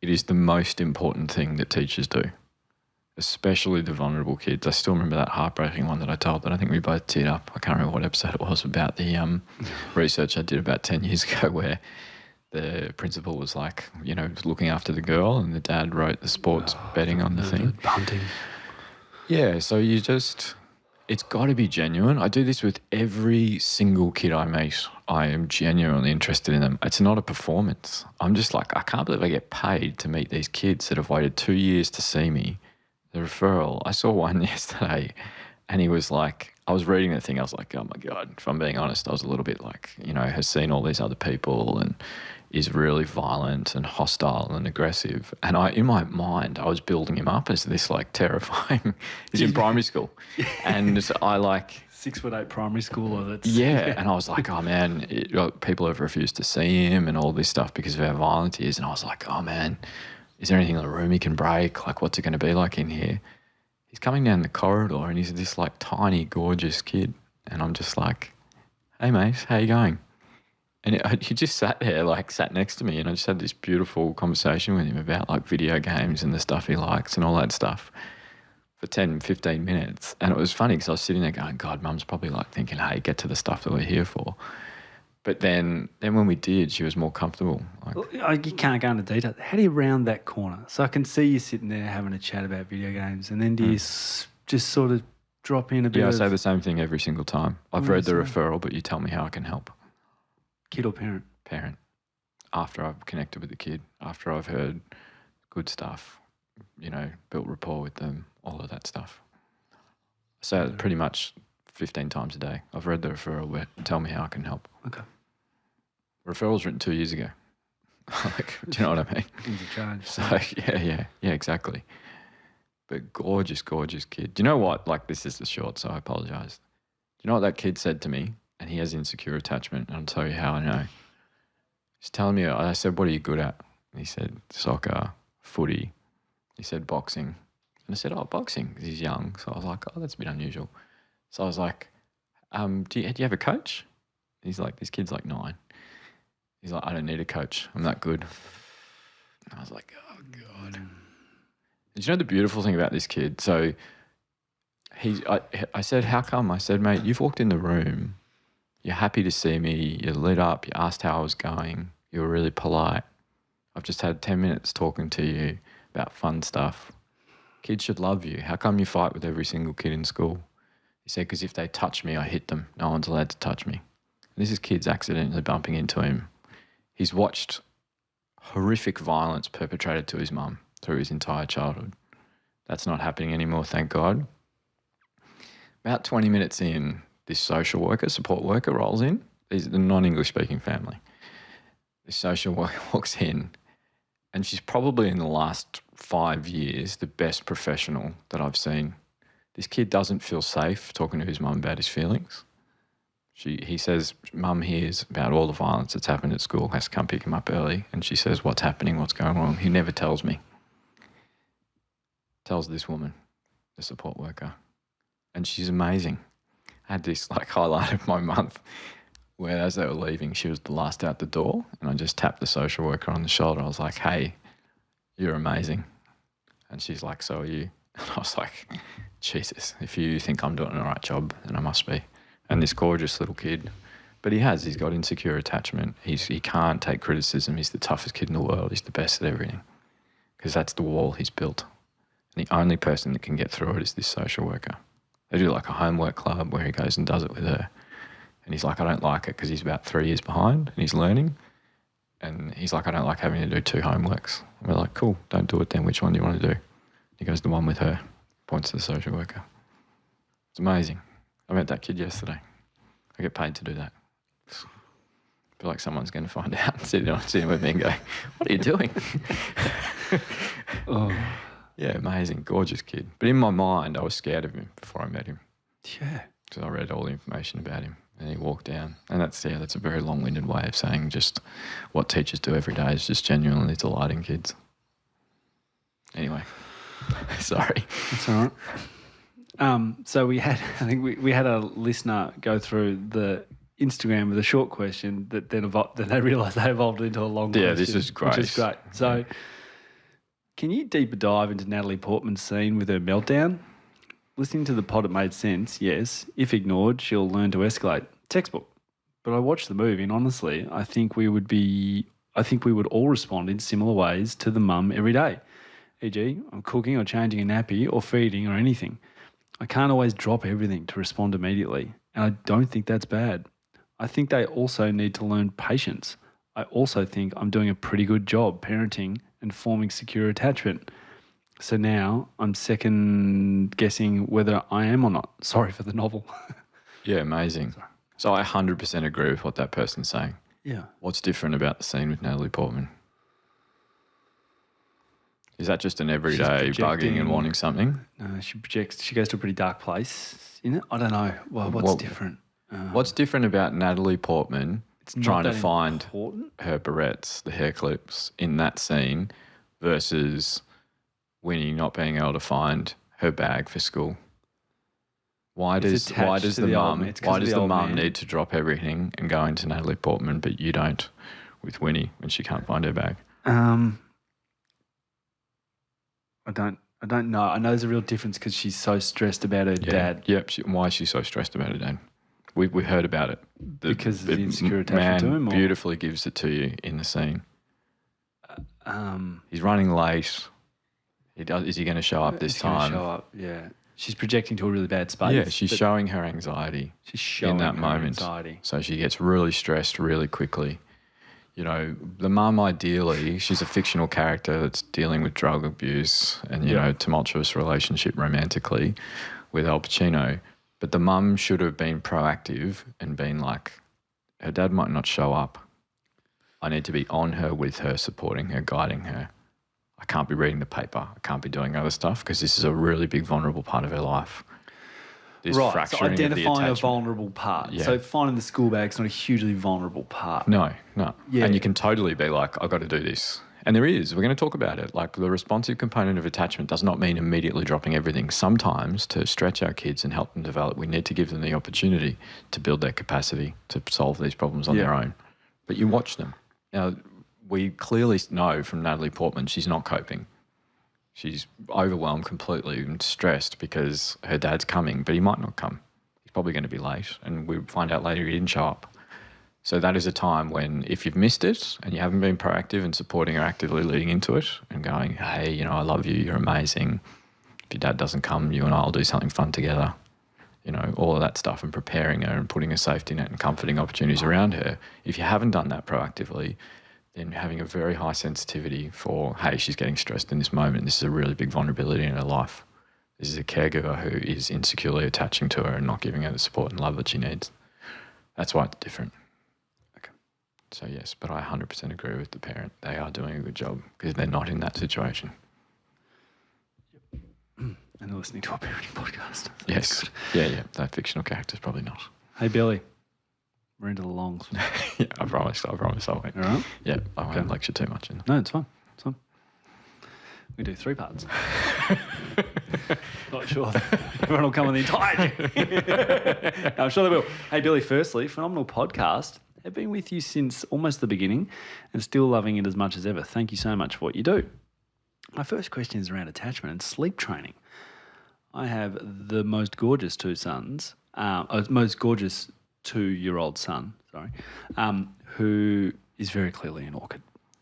It is the most important thing that teachers do, especially the vulnerable kids. I still remember that heartbreaking one that I told that I think we both teared up. I can't remember what episode it was about the research I did about 10 years ago where the principal was looking after the girl and the dad wrote the sports betting on the thing. Punting. Yeah, so it's got to be genuine. I do this with every single kid I meet. I am genuinely interested in them. It's not a performance. I'm just I can't believe I get paid to meet these kids that have waited 2 years to see me. The referral, I saw one yesterday and he was I was reading the thing, I was like, oh my God, if I'm being honest, I was a little bit has seen all these other people and is really violent and hostile and aggressive. And in my mind, I was building him up as this terrifying, he's in primary school. And I 6'8" primary schooler. And I was like, oh man, people have refused to see him and all this stuff because of how violent he is. And I was like, oh man, is there anything in the room he can break? What's it going to be like in here? He's coming down the corridor and he's this tiny, gorgeous kid. And I'm just like, hey mate, how you going? And he just sat there, like sat next to me, and I just had this beautiful conversation with him about like video games and the stuff he likes and all that stuff for 10, 15 minutes. And it was funny because I was sitting there going, God, Mum's probably like thinking, hey, get to the stuff that we're here for. But then when we did, she was more comfortable. Like, You can't go into detail. How do you round that corner? So I can see you sitting there having a chat about video games, and then do you just sort of drop in a bit I say the same thing every single time. I've read the referral, but you tell me how I can help. Kid or parent? Parent. After I've connected with the kid, after I've heard good stuff, built rapport with them, all of that stuff. So pretty much 15 times a day. I've read the referral, but tell me how I can help. Okay. Referral was written 2 years ago. Like, do you know what I mean? Things have changed. So yeah, exactly. But gorgeous, gorgeous kid. Do you know what? Like, this is the short, so I apologise. Do you know what that kid said to me? And he has insecure attachment, and I'll tell you how I know. He's telling me, I said, what are you good at? And he said, soccer, footy. He said, boxing. And I said, oh, boxing, because he's young. So I was like, oh, that's a bit unusual. So I was like, do you have a coach? And he's like, this kid's like 9. He's like, I don't need a coach. I'm that good. And I was like, oh, God. And do you know the beautiful thing about this kid? So I said, how come? I said, mate, you've walked in the room. You're happy to see me. You lit up. You asked how I was going. You were really polite. I've just had 10 minutes talking to you about fun stuff. Kids should love you. How come you fight with every single kid in school? He said, because if they touch me, I hit them. No one's allowed to touch me. And this is kids accidentally bumping into him. He's watched horrific violence perpetrated to his mum through his entire childhood. That's not happening anymore, thank God. About 20 minutes in, this social worker, support worker rolls in. These are the non-English speaking family. This social worker walks in, and she's probably in the last 5 years the best professional that I've seen. This kid doesn't feel safe talking to his mum about his feelings. He says, Mum hears about all the violence that's happened at school, has to come pick him up early, and she says, what's happening, what's going on? He never tells me. Tells this woman, the support worker, and she's amazing. I had this like highlight of my month where as they were leaving, she was the last out the door, and I just tapped the social worker on the shoulder. I was like, hey, you're amazing. And she's like, so are you. And I was like, Jesus, if you think I'm doing the right job, then I must be. And this gorgeous little kid, but he's got insecure attachment. He can't take criticism. He's the toughest kid in the world. He's the best at everything because that's the wall he's built. And the only person that can get through it is this social worker. They do like a homework club where he goes and does it with her. And he's like, I don't like it because he's about 3 years behind and he's learning. And he's like, I don't like having to do 2 homeworks. And we're like, cool, don't do it then. Which one do you want to do? He goes, the one with her, points to the social worker. It's amazing. I met that kid yesterday. I get paid to do that. I feel like someone's going to find out and sitting with me and go, what are you doing? Oh. Yeah, amazing, gorgeous kid. But in my mind, I was scared of him before I met him. Yeah. So I read all the information about him and he walked down. And that's a very long-winded way of saying just what teachers do every day is just genuinely delighting kids. Anyway, sorry. That's all right. So we had a listener go through the Instagram with a short question that then they realised they evolved into a long question. Yeah, this is great. Which is great. So can you deeper dive into Natalie Portman's scene with her meltdown? Listening to the pod, it made sense, yes. If ignored, she'll learn to escalate. Textbook. But I watched the movie and honestly, I think we would all respond in similar ways to the mum every day. E.g., I'm cooking or changing a nappy or feeding or anything. I can't always drop everything to respond immediately, and I don't think that's bad. I think they also need to learn patience. I also think I'm doing a pretty good job parenting and forming secure attachment. So now I'm second guessing whether I am or not. Sorry for the novel. Yeah, amazing. Sorry. So I 100% agree with what that person's saying. Yeah. What's different about the scene with Natalie Portman? Is that just an everyday bugging and wanting something? No, she projects. She goes to a pretty dark place in it. I don't know. Well, what's different? What's different about Natalie Portman trying to find important. her barrettes, the hair clips in that scene versus Winnie not being able to find her bag for school? Why does attached to the the old mum man. It's 'cause why of does the the old mum man. need to drop everything and go into Natalie Portman, but you don't with Winnie when she can't find her bag? I don't know. I know there's a real difference because she's so stressed about her dad. Yep. Why is she so stressed about her dad? We heard about it. Because of the insecure attachment man to him, or- beautifully gives it to you in the scene. Um, He's running late. Is he going to show up this He's gonna time? show up, yeah. She's projecting to a really bad space. Yeah, she's but showing her anxiety she's showing in that her moment. anxiety. So she gets really stressed really quickly. You know, the mum ideally, she's a fictional character that's dealing with drug abuse and, you know, tumultuous relationship romantically with Al Pacino. But the mum should have been proactive and been like, her dad might not show up. I need to be on her, with her, supporting her, guiding her. I can't be reading the paper. I can't be doing other stuff because this is a really big vulnerable part of her life. This Right, so fracturing of the identifying a attachment. vulnerable part. Yeah. So finding the school bag's not a hugely vulnerable part. No. Yeah. And you can totally be like, I've got to do this. And there is. We're going to talk about it. Like, the responsive component of attachment does not mean immediately dropping everything. Sometimes, to stretch our kids and help them develop, we need to give them the opportunity to build their capacity to solve these problems on their own. But you watch them. Now, we clearly know from Natalie Portman she's not coping. She's overwhelmed completely and stressed because her dad's coming, but he might not come. He's probably going to be late, and we find out later he didn't show up. So that is a time when, if you've missed it and you haven't been proactive and supporting her actively leading into it and going, hey, you know, I love you, you're amazing. If your dad doesn't come, you and I will do something fun together. You know, all of that stuff, and preparing her and putting a safety net and comforting opportunities around her. If you haven't done that proactively, then having a very high sensitivity for, hey, she's getting stressed in this moment. This is a really big vulnerability in her life. This is a caregiver who is insecurely attaching to her and not giving her the support and love that she needs. That's why it's different. Okay. So yes, but I 100% agree with the parent. They are doing a good job because they're not in that situation. And they're listening to a parenting podcast. So Yes. Yeah. That fictional character's probably not. Hey, Billy. We're into the longs. Yeah, I promise I won't. All right? Yeah, I won't lecture too much in them. No, it's fine. It's fine. We do 3 parts. Not sure everyone will come on the entire thing. No, I'm sure they will. Hey, Billy, firstly, phenomenal podcast. I've been with you since almost the beginning and still loving it as much as ever. Thank you so much for what you do. My first question is around attachment and sleep training. I have the most gorgeous 2-year-old son, who is very clearly an orchid.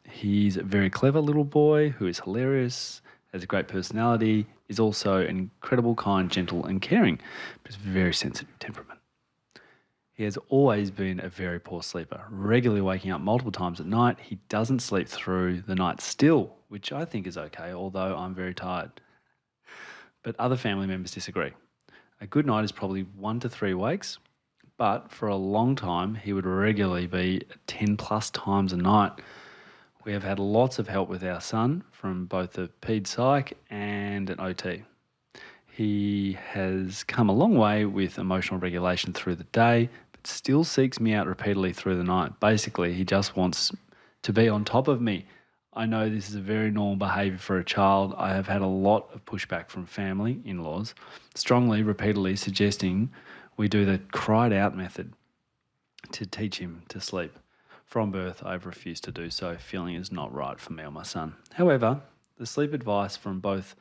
He's a very clever little boy who is hilarious, has a great personality, is also an incredible, kind, gentle and caring, but has a very sensitive temperament. He has always been a very poor sleeper, regularly waking up multiple times at night. He doesn't sleep through the night still, which I think is okay, although I'm very tired. But other family members disagree. A good night is probably 1 to 3 wakes, but for a long time, he would regularly be 10 plus times a night. We have had lots of help with our son from both a ped psych and an OT. He has come a long way with emotional regulation through the day, but still seeks me out repeatedly through the night. Basically, he just wants to be on top of me. I know this is a very normal behaviour for a child. I have had a lot of pushback from family, in-laws, strongly, repeatedly suggesting we do the cried out method to teach him to sleep. From birth, I've refused to do so, feeling it's not right for me or my son. However, the sleep advice from both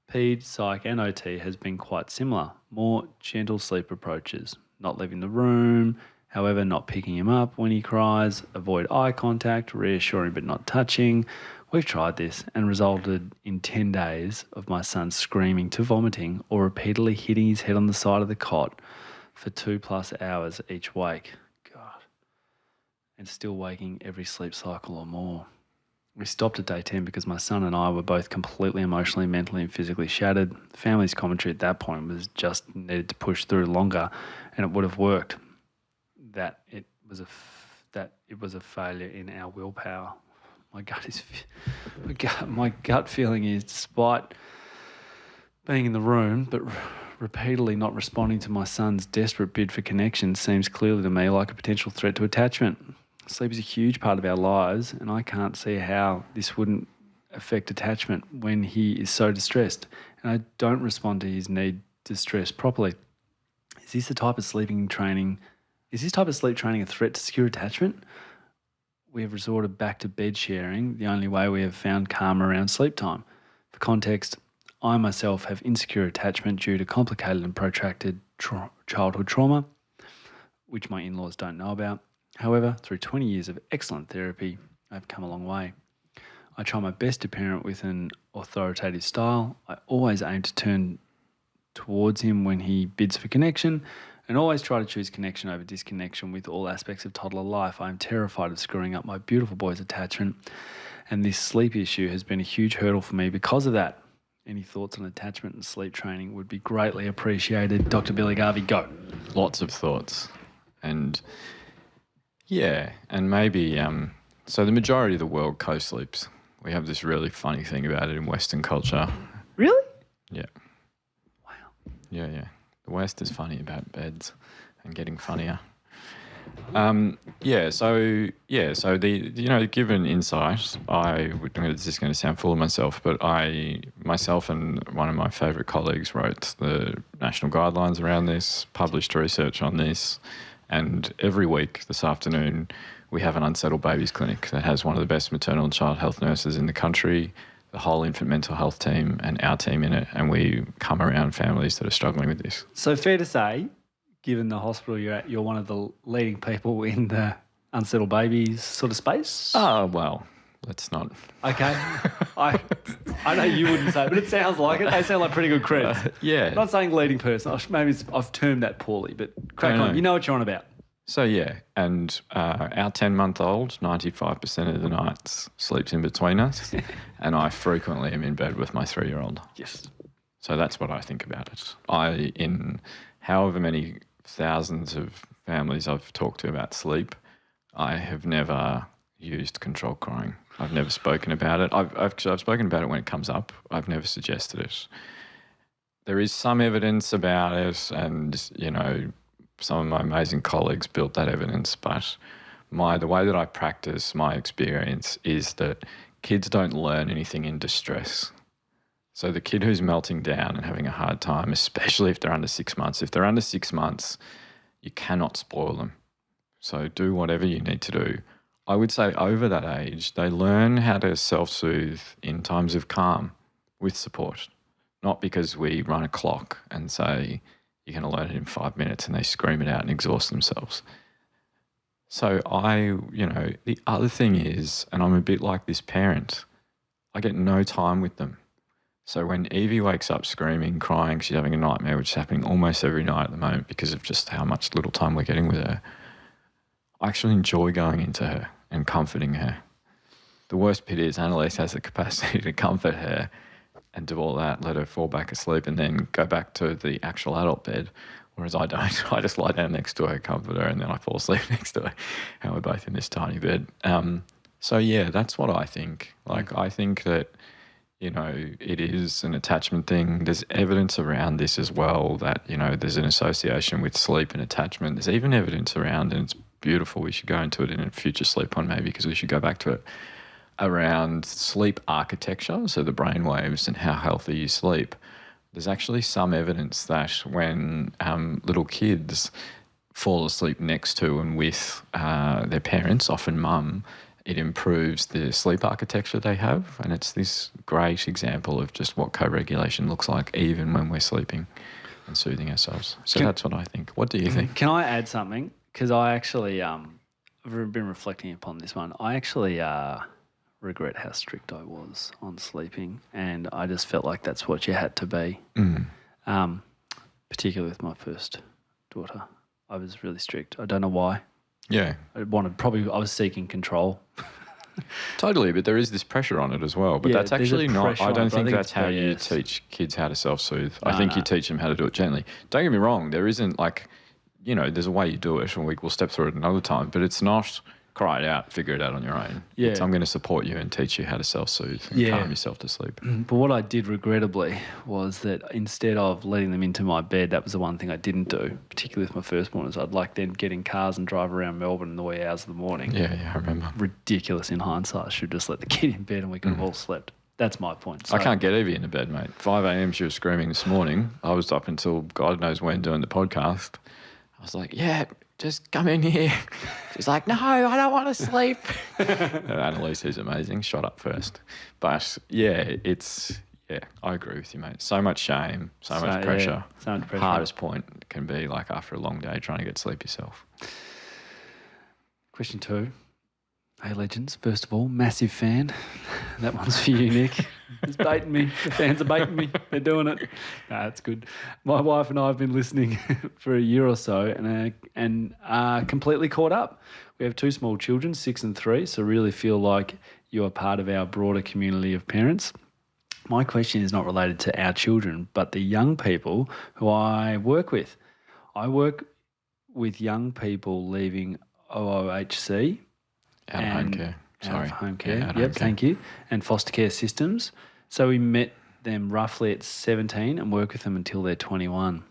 ped, psych and OT has been quite similar. More gentle sleep approaches, not leaving the room, however, not picking him up when he cries, avoid eye contact, reassuring but not touching. We've tried this and resulted in 10 days of my son screaming to vomiting or repeatedly hitting his head on the side of the cot for 2+ hours each wake. God. And still waking every sleep cycle or more. We stopped at day 10 because my son and I were both completely emotionally, mentally and physically shattered. The family's commentary at that point was just needed to push through longer and it would have worked. That it was a failure in our willpower. My gut feeling is, despite being in the room but repeatedly not responding to my son's desperate bid for connection, seems clearly to me like a potential threat to attachment. Sleep is a huge part of our lives, and I can't see how this wouldn't affect attachment when he is so distressed and I don't respond to his need to stress properly. Is this type of sleep training a threat to secure attachment? We have resorted back to bed sharing, the only way we have found calm around sleep time. For context, I myself have insecure attachment due to complicated and protracted childhood trauma, which my in-laws don't know about. However, through 20 years of excellent therapy, I've come a long way. I try my best to parent with an authoritative style. I always aim to turn towards him when he bids for connection, and always try to choose connection over disconnection with all aspects of toddler life. I am terrified of screwing up my beautiful boy's attachment, and this sleep issue has been a huge hurdle for me because of that. Any thoughts on attachment and sleep training would be greatly appreciated. Dr. Billy Garvey, go. Lots of thoughts. And yeah, and maybe, so the majority of the world co-sleeps. We have this really funny thing about it in Western culture. Really? Yeah. Wow. Yeah. The West is funny about beds and getting funnier. So given insight, this is going to sound full of myself, but myself and one of my favourite colleagues wrote the national guidelines around this, published research on this, and every week this afternoon we have an Unsettled Babies clinic that has one of the best maternal and child health nurses in the country, the whole infant mental health team and our team in it, and we come around families that are struggling with this. So fair to say, given the hospital you're at, you're one of the leading people in the unsettled babies sort of space? Oh, well, let's not. Okay. I know you wouldn't say it, but it sounds like it. They sound like pretty good credits. Yeah. I'm not saying leading person. Maybe I've termed that poorly, but crack on. You know what you're on about. So, yeah, and our 10-month-old, 95% of the nights sleeps in between us, and I frequently am in bed with my 3-year-old. Yes. So that's what I think about it. In however many thousands of families I've talked to about sleep, I have never used controlled crying. I've never spoken about it. I've spoken about it when it comes up. I've never suggested it. There is some evidence about it, and, some of my amazing colleagues built that evidence, but the way that I practice, my experience is that kids don't learn anything in distress. So the kid who's melting down and having a hard time, especially if they're under 6 months, you cannot spoil them. So do whatever you need to do. I would say over that age, they learn how to self-soothe in times of calm with support, not because we run a clock and say, you're going to learn it in 5 minutes, and they scream it out and exhaust themselves. So the other thing is, and I'm a bit like this parent, I get no time with them. So when Evie wakes up screaming, crying, she's having a nightmare, which is happening almost every night at the moment because of just how much little time we're getting with her, I actually enjoy going into her and comforting her. The worst bit is Annalise has the capacity to comfort her and do all that, let her fall back asleep and then go back to the actual adult bed, whereas I don't. I just lie down next to her, comfort her, and then I fall asleep next to her, and we're both in this tiny bed. So, yeah, that's what I think. I think that, it is an attachment thing. There's evidence around this as well that, there's an association with sleep and attachment. There's even evidence around, and it's beautiful, we should go into it in a future sleep one maybe because we should go back to it, around sleep architecture, so the brain waves and how healthy you sleep. There's actually some evidence that when little kids fall asleep next to and with their parents, often mum, it improves the sleep architecture they have. And it's this great example of just what co-regulation looks like even when we're sleeping and soothing ourselves. So that's what I think. What do you think? Can I add something? Because I actually I've been reflecting upon this one. I actually regret how strict I was on sleeping, and I just felt like that's what you had to be. Particularly with my first daughter, I was really strict. I don't know why. Yeah, I was seeking control. Totally, but there is this pressure on it as well. But that's actually not. I don't think that's how you teach kids how to self-soothe. I think you teach them how to do it gently. Don't get me wrong. There isn't there's a way you do it, and we'll step through it another time. But it's not cry it out, figure it out on your own. Yeah. I'm going to support you and teach you how to self-soothe and calm yourself to sleep. But what I did regrettably was that instead of letting them into my bed, that was the one thing I didn't do, particularly with my firstborn, is I'd then get in cars and drive around Melbourne in the wee hours of the morning. Yeah, I remember. Ridiculous in hindsight. I should just let the kid in bed and we could have all slept. That's my point. I can't get Evie into bed, mate. 5 a.m. she was screaming this morning. I was up until God knows when doing the podcast. I was like, yeah, just come in here. She's like, no, I don't want to sleep. Annalise is amazing. Shot up first. But yeah, I agree with you, mate. So much shame, so much pressure. So much pressure. Hardest point can be like after a long day trying to get sleep yourself. Question 2. Hey, legends. First of all, massive fan. That one's for you, Nick. It's baiting me. The fans are baiting me. They're doing it. No, that's good. My wife and I have been listening for a year or so and are completely caught up. We have 2 small children, 6 and 3, so really feel like you are part of our broader community of parents. My question is not related to our children, but the young people who I work with. I work with young people leaving OOHC. Out of home care. Out of home care. Yeah, home care. Thank you. And foster care systems. So we met them roughly at 17 and work with them until they're 21.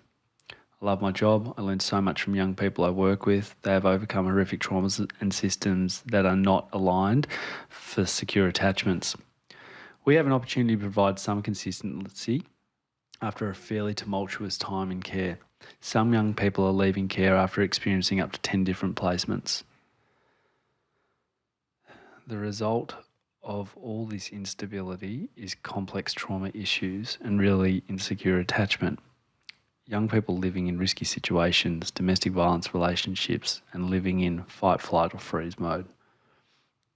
I love my job. I learned so much from young people I work with. They have overcome horrific traumas and systems that are not aligned for secure attachments. We have an opportunity to provide some consistency after a fairly tumultuous time in care. Some young people are leaving care after experiencing up to 10 different placements. The result of all this instability is complex trauma issues and really insecure attachment. Young people living in risky situations, domestic violence relationships, and living in fight, flight, or freeze mode.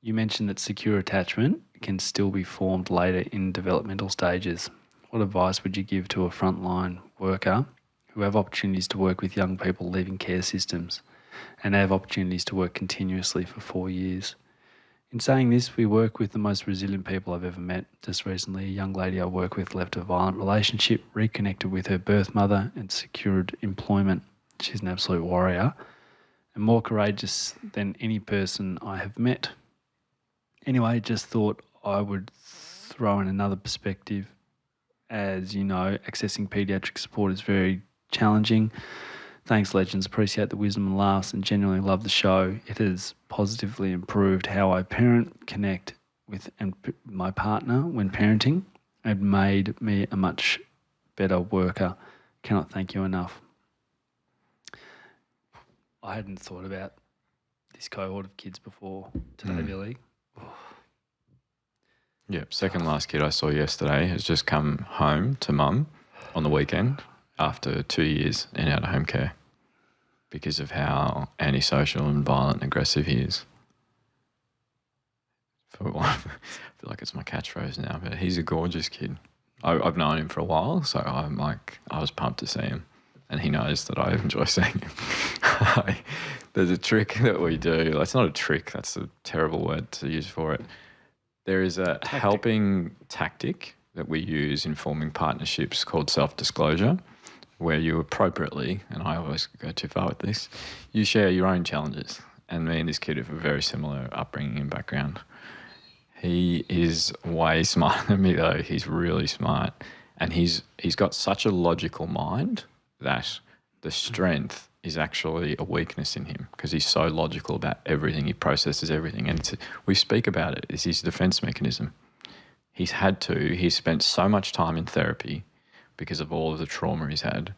You mentioned that secure attachment can still be formed later in developmental stages. What advice would you give to a frontline worker who have opportunities to work with young people leaving care systems and have opportunities to work continuously for 4 years? In saying this, we work with the most resilient people I've ever met. Just recently, a young lady I work with left a violent relationship, reconnected with her birth mother and secured employment. She's an absolute warrior and more courageous than any person I have met. Anyway, just thought I would throw in another perspective. As you know, accessing paediatric support is very challenging. Thanks, legends. Appreciate the wisdom and laughs and genuinely love the show. It has positively improved how I parent, connect with my partner when parenting, and made me a much better worker. Cannot thank you enough. I hadn't thought about this cohort of kids before today, Billy. Yeah, second last kid I saw yesterday has just come home to mum on the weekend after 2 years in out of home care because of how antisocial and violent and aggressive he is. I feel like it's my catchphrase now, but he's a gorgeous kid. I've known him for a while, so I was pumped to see him, and he knows that I enjoy seeing him. There's a trick that we do. It's not a trick. That's a terrible word to use for it. There is a helping tactic that we use in forming partnerships called self-disclosure, where you appropriately, and I always go too far with this, you share your own challenges. And me and this kid have a very similar upbringing and background. He is way smarter than me, though. He's really smart. And he's got such a logical mind that the strength is actually a weakness in him because he's so logical about everything. He processes everything. And we speak about it. It's his defense mechanism. He's spent so much time in therapy because of all of the trauma he's had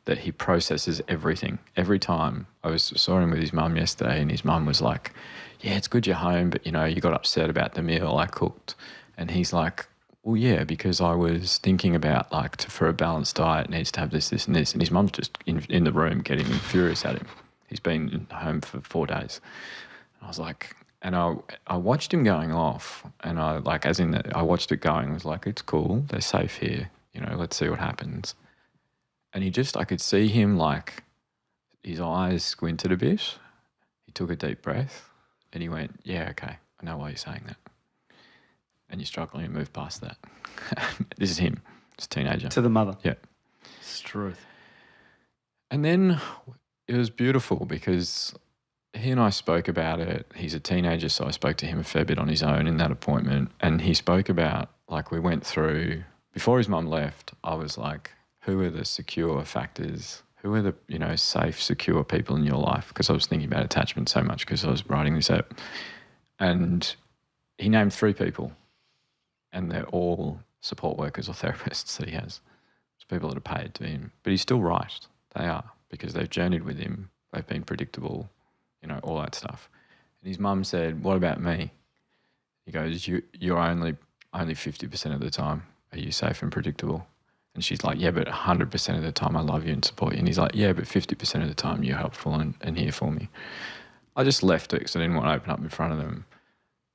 that he processes everything. Every time I saw him with his mum yesterday, and his mum was like, yeah, it's good you're home, but, you got upset about the meal I cooked. And he's like, well, yeah, because I was thinking about, for a balanced diet, it needs to have this, this, and this. And his mum's just in the room getting furious at him. He's been home for 4 days. And I was like, and I watched him going off, and I watched it going, I was like, it's cool, they're safe here, let's see what happens. And I could see him, his eyes squinted a bit. He took a deep breath and he went, yeah, okay, I know why you're saying that. And you're struggling to move past that. This is him. It's a teenager. To the mother. Yeah. It's truth. And then it was beautiful because he and I spoke about it. He's a teenager, so I spoke to him a fair bit on his own in that appointment. And he spoke about, we went through, before his mum left, I was like, who are the secure factors? Who are the, safe, secure people in your life? Because I was thinking about attachment so much because I was writing this out. And he named 3 people. and they're all support workers or therapists that he has. It's people that are paid to him. But he's still right. They are, because they've journeyed with him. They've been predictable, all that stuff. And his mum said, what about me? He goes, you're only 50% of the time are you safe and predictable. And she's like, yeah, but 100% of the time I love you and support you. And he's like, yeah, but 50% of the time you're helpful and here for me. I just left it because I didn't want to open up in front of them.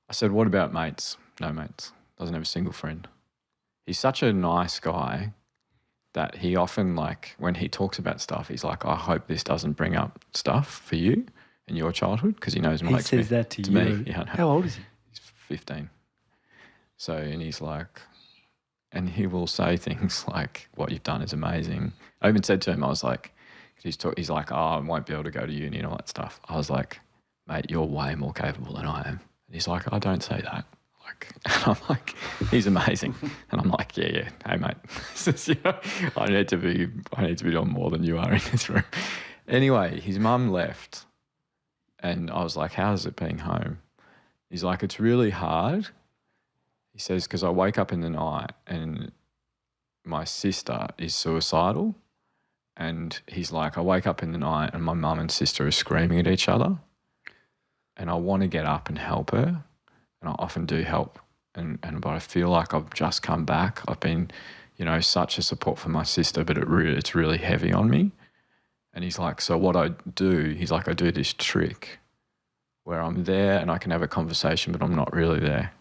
I said, what about mates? No mates. Doesn't have a single friend. He's such a nice guy that he often, when he talks about stuff, he's like, I hope this doesn't bring up stuff for you in your childhood, because he knows it makes He says that to you. me. Yeah, How old is he? He's 15. So, and he's like, and he will say things like, what you've done is amazing. I even said to him, I was like, he's like, oh, I won't be able to go to uni and all that stuff. I was like, mate, you're way more capable than I am. And he's like, I don't say that. And I'm like, he's amazing. And I'm like, yeah. Hey, mate, I need to be doing more than you are in this room. Anyway, his mum left, and I was like, how's it being home? He's like, it's really hard. He says, because I wake up in the night and my sister is suicidal. And he's like, I wake up in the night and my mum and sister are screaming at each other. And I want to get up and help her. And I often do help. But I feel like I've just come back. I've been, such a support for my sister, but it's really heavy on me. And he's like, so what I do, he's like, I do this trick where I'm there and I can have a conversation, but I'm not really there.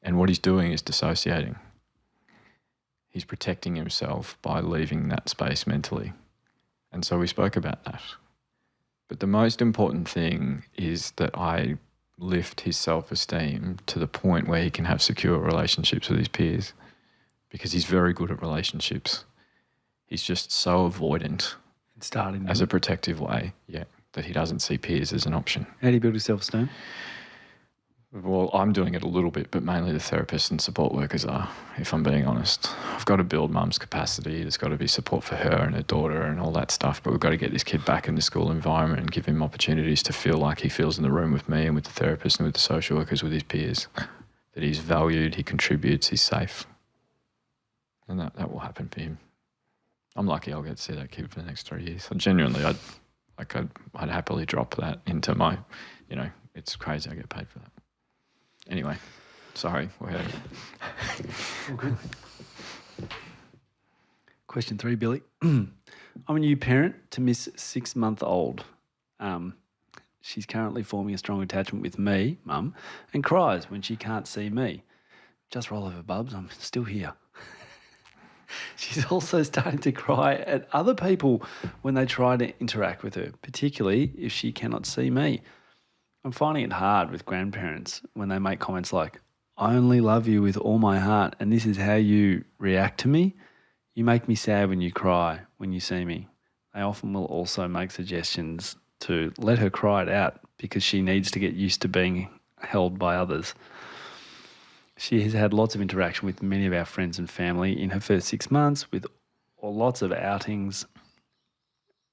And what he's doing is dissociating. He's protecting himself by leaving that space mentally. And so we spoke about that. But the most important thing is that I lift his self-esteem to the point where he can have secure relationships with his peers, because he's very good at relationships. He's just so avoidant as a protective way, that he doesn't see peers as an option. How do you build his self-esteem? Well, I'm doing it a little bit, but mainly the therapists and support workers are, if I'm being honest. I've got to build mum's capacity. There's got to be support for her and her daughter and all that stuff, but we've got to get this kid back in the school environment and give him opportunities to feel like he feels in the room with me and with the therapist and with the social workers, with his peers, that he's valued, he contributes, he's safe. And that will happen for him. I'm lucky I'll get to see that kid for the next 3 years. Genuinely, I'd happily drop that into my, it's crazy I get paid for that. Anyway, sorry. Okay. Question 3, Billy. I'm a new parent to Miss 6-month-old. She's currently forming a strong attachment with me, Mum, and cries when she can't see me. Just roll over, Bubs, I'm still here. She's also starting to cry at other people when they try to interact with her, particularly if she cannot see me. I'm finding it hard with grandparents when they make comments like, I only love you with all my heart and this is how you react to me. You make me sad when you cry, when you see me. They often will also make suggestions to let her cry it out because she needs to get used to being held by others. She has had lots of interaction with many of our friends and family in her first 6 months with lots of outings.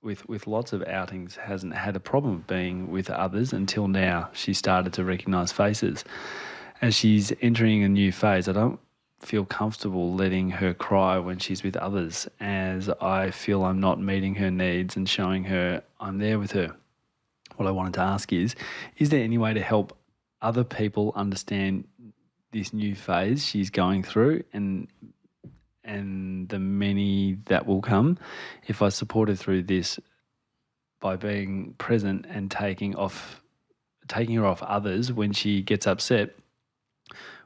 With lots of outings, hasn't had a problem being with others until now. She started to recognise faces. As she's entering a new phase, I don't feel comfortable letting her cry when she's with others, as I feel I'm not meeting her needs and showing her I'm there with her. What I wanted to ask is there any way to help other people understand this new phase she's going through and the many that will come if I support her through this by being present and taking her off others when she gets upset?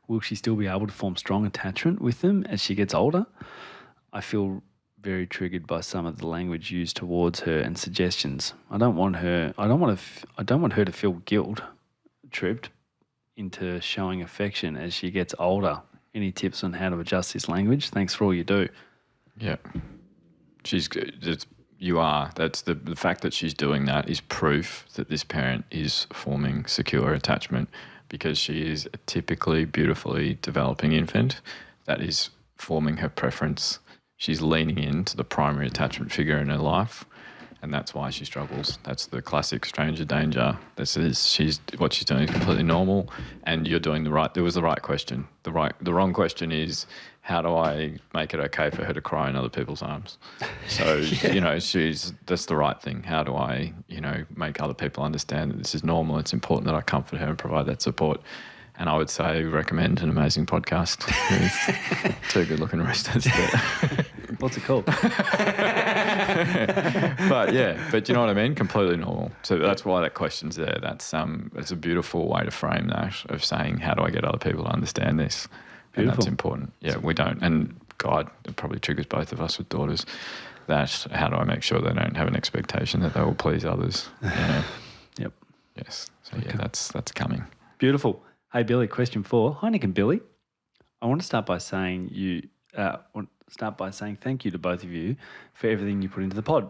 Will she still be able to form strong attachment with them as she gets older? I feel very triggered by some of the language used towards her and suggestions. I don't want her to feel guilt tripped into showing affection as she gets older. Any tips on how to adjust this language? Thanks for all you do. Yeah. She's good. That's the fact that she's doing that is proof that this parent is forming secure attachment, because she is a typically beautifully developing infant that is forming her preference. She's leaning into the primary attachment figure in her life, and that's why she struggles. That's the classic stranger danger. What she's doing is completely normal, and you're doing the right. There was the right question. The wrong question is, how do I make it okay for her to cry in other people's arms? So that's the right thing. How do I make other people understand that this is normal? It's important that I comfort her and provide that support. And I would say recommend an amazing podcast with two good-looking roosters. What's it called? But you know what I mean? Completely normal. So that's why that question's there. That's it's a beautiful way to frame that, of saying, how do I get other people to understand this? Beautiful. And that's important. Yeah, we don't. And God, it probably triggers both of us with daughters. That how do I make sure they don't have an expectation that they will please others? Yep. Yes. So okay. That's coming. Beautiful. Hey, Billy, question 4. Hi, Nick and Billy. I want to start by saying thank you to both of you for everything you put into the pod.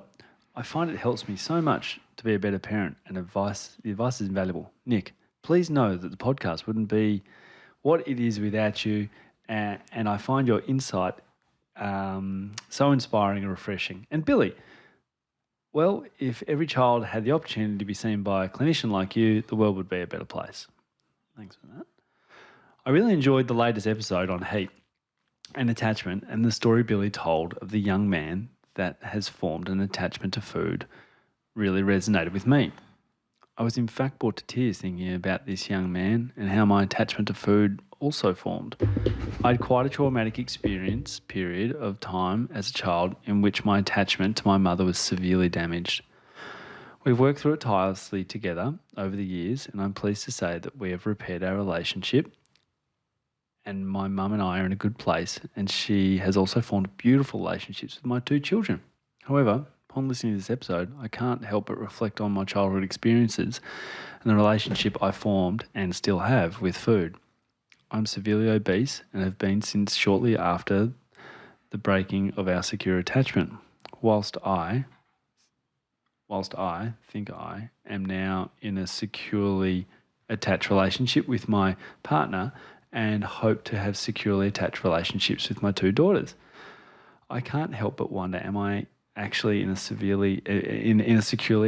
I find it helps me so much to be a better parent, and the advice is invaluable. Nick, please know that the podcast wouldn't be what it is without you, and I find your insight so inspiring and refreshing. And Billy, well, if every child had the opportunity to be seen by a clinician like you, the world would be a better place. Thanks for that. I really enjoyed the latest episode on heat and attachment, and the story Billy told of the young man that has formed an attachment to food really resonated with me. I was in fact brought to tears thinking about this young man and how my attachment to food also formed. I had quite a traumatic period of time as a child in which my attachment to my mother was severely damaged. We've worked through it tirelessly together over the years, and I'm pleased to say that we have repaired our relationship, and my mum and I are in a good place, and she has also formed beautiful relationships with my 2 children. However, upon listening to this episode, I can't help but reflect on my childhood experiences and the relationship I formed and still have with food. I'm severely obese and have been since shortly after the breaking of our secure attachment. Whilst I think I am now in a securely attached relationship with my partner and hope to have securely attached relationships with my 2 daughters, I can't help but wonder, am I actually in a securely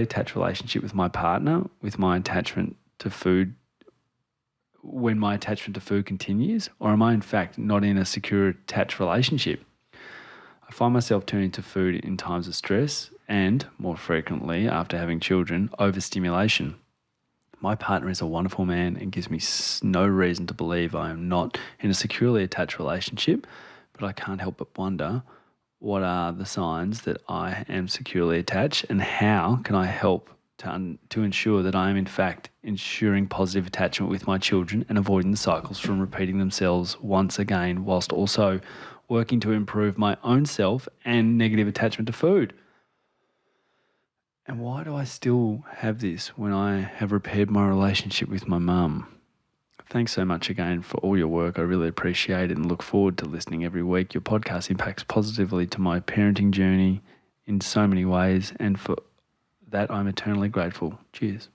attached relationship with my partner, with my attachment to food, when my attachment to food continues, or am I in fact not in a secure attached relationship? I find myself turning to food in times of stress and, more frequently after having children, overstimulation. My partner is a wonderful man and gives me no reason to believe I am not in a securely attached relationship, but I can't help but wonder, what are the signs that I am securely attached, and how can I help to ensure that I am in fact ensuring positive attachment with my children and avoiding the cycles from repeating themselves once again, whilst also working to improve my own self and negative attachment to food? And why do I still have this when I have repaired my relationship with my mum? Thanks so much again for all your work. I really appreciate it and look forward to listening every week. Your podcast impacts positively to my parenting journey in so many ways, and for that I'm eternally grateful. Cheers.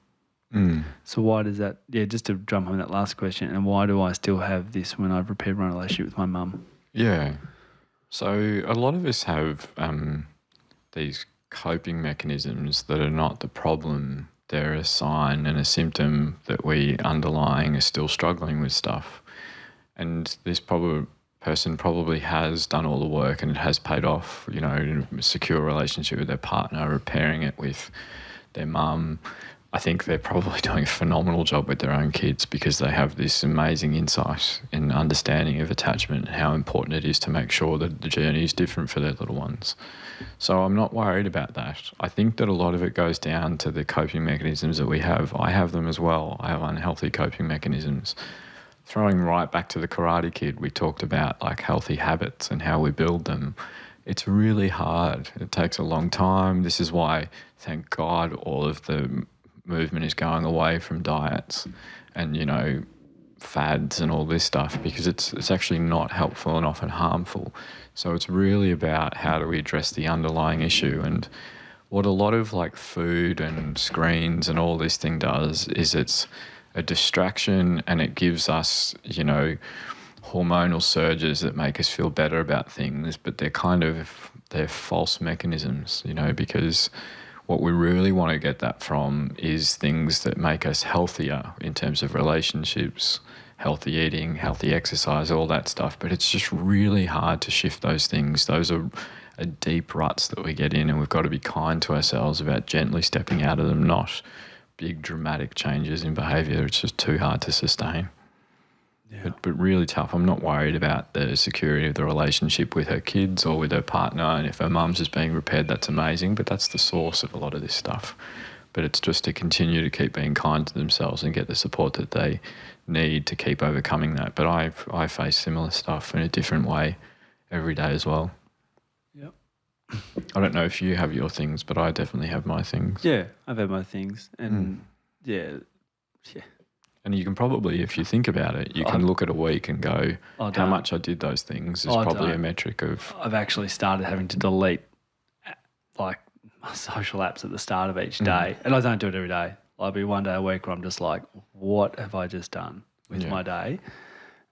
So why does that, just to jump on that last question, and why do I still have this when I've repaired my relationship with my mum? Yeah. So a lot of us have these coping mechanisms that are not the problem. They're a sign and a symptom that we underlying are still struggling with stuff. And this person probably has done all the work and it has paid off, in a secure relationship with their partner, repairing it with their mum. I think they're probably doing a phenomenal job with their own kids because they have this amazing insight and understanding of attachment and how important it is to make sure that the journey is different for their little ones. So I'm not worried about that. I think that a lot of it goes down to the coping mechanisms that we have. I have them as well. I have unhealthy coping mechanisms. Throwing right back to the Karate Kid, we talked about like healthy habits and how we build them. It's really hard. It takes a long time. This is why, thank God, all of the movement is going away from diets and, fads and all this stuff, because it's actually not helpful and often harmful. So it's really about how do we address the underlying issue. And what a lot of like food and screens and all this thing does is it's a distraction, and it gives us, hormonal surges that make us feel better about things, but they're false mechanisms, because What we really want to get that from is things that make us healthier in terms of relationships, healthy eating, healthy exercise, all that stuff. But it's just really hard to shift those things. Those are deep ruts that we get in, and we've got to be kind to ourselves about gently stepping out of them, not big dramatic changes in behaviour. It's just too hard to sustain. Yeah. But really tough. I'm not worried about the security of the relationship with her kids or with her partner, and if her mum's is being repaired, that's amazing, but that's the source of a lot of this stuff. But it's just to continue to keep being kind to themselves and get the support that they need to keep overcoming that. But I face similar stuff in a different way every day as well. Yep. I don't know if you have your things, but I definitely have my things. Yeah, I've had my things, and yeah. And you can probably, if you think about it, you can look at a week and go, how much I did those things is probably a metric of... I've actually started having to delete like my social apps at the start of each day. And I don't do it every day. I'll be one day a week where I'm just like, what have I just done with my day?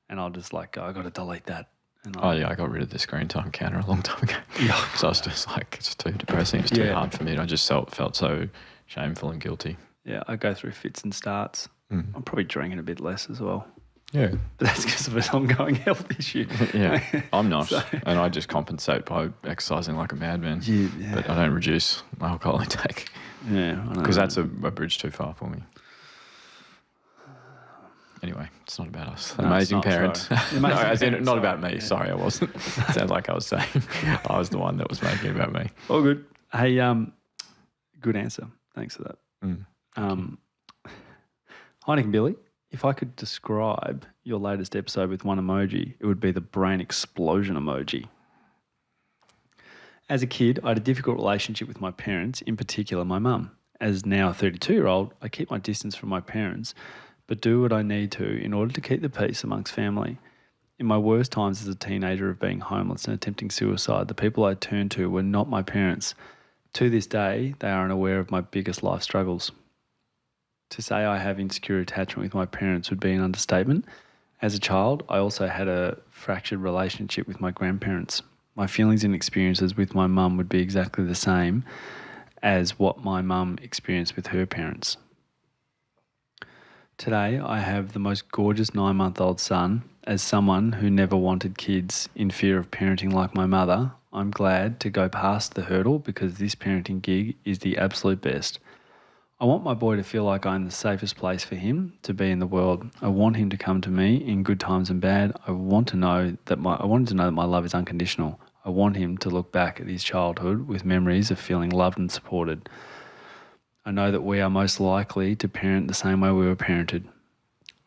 And I'll just like go, I've got to delete that. And I got rid of the screen time counter a long time ago. Yeah. So I was just like, it's too depressing. It's too hard for me. And I just felt so shameful and guilty. Yeah, I go through fits and starts. I'm probably drinking a bit less as well. Yeah. But that's because of an ongoing health issue. Yeah, I'm not. And I just compensate by exercising like a madman. Yeah. But I don't reduce my alcohol intake. Yeah. Because that's a bridge too far for me. Anyway, it's not about us. No, Amazing parent. No, as in, not about me. Yeah. Sorry, I wasn't. Sounds like I was saying I was the one that was making it about me. All good. Hey, good answer. Thanks for that. Hi, Nick and Billy. If I could describe your latest episode with one emoji, it would be the brain explosion emoji. As a kid, I had a difficult relationship with my parents, in particular my mum. As now a 32-year-old, I keep my distance from my parents, but do what I need to in order to keep the peace amongst family. In my worst times as a teenager of being homeless and attempting suicide, the people I turned to were not my parents. To this day, they are unaware of my biggest life struggles. To say I have insecure attachment with my parents would be an understatement. As a child, I also had a fractured relationship with my grandparents. My feelings and experiences with my mum would be exactly the same as what my mum experienced with her parents. Today, I have the most gorgeous 9-month-old son. As someone who never wanted kids in fear of parenting like my mother, I'm glad to go past the hurdle because this parenting gig is the absolute best. I want my boy to feel like I'm the safest place for him to be in the world. I want him to come to me in good times and bad. I want him to know that my love is unconditional. I want him to look back at his childhood with memories of feeling loved and supported. I know that we are most likely to parent the same way we were parented.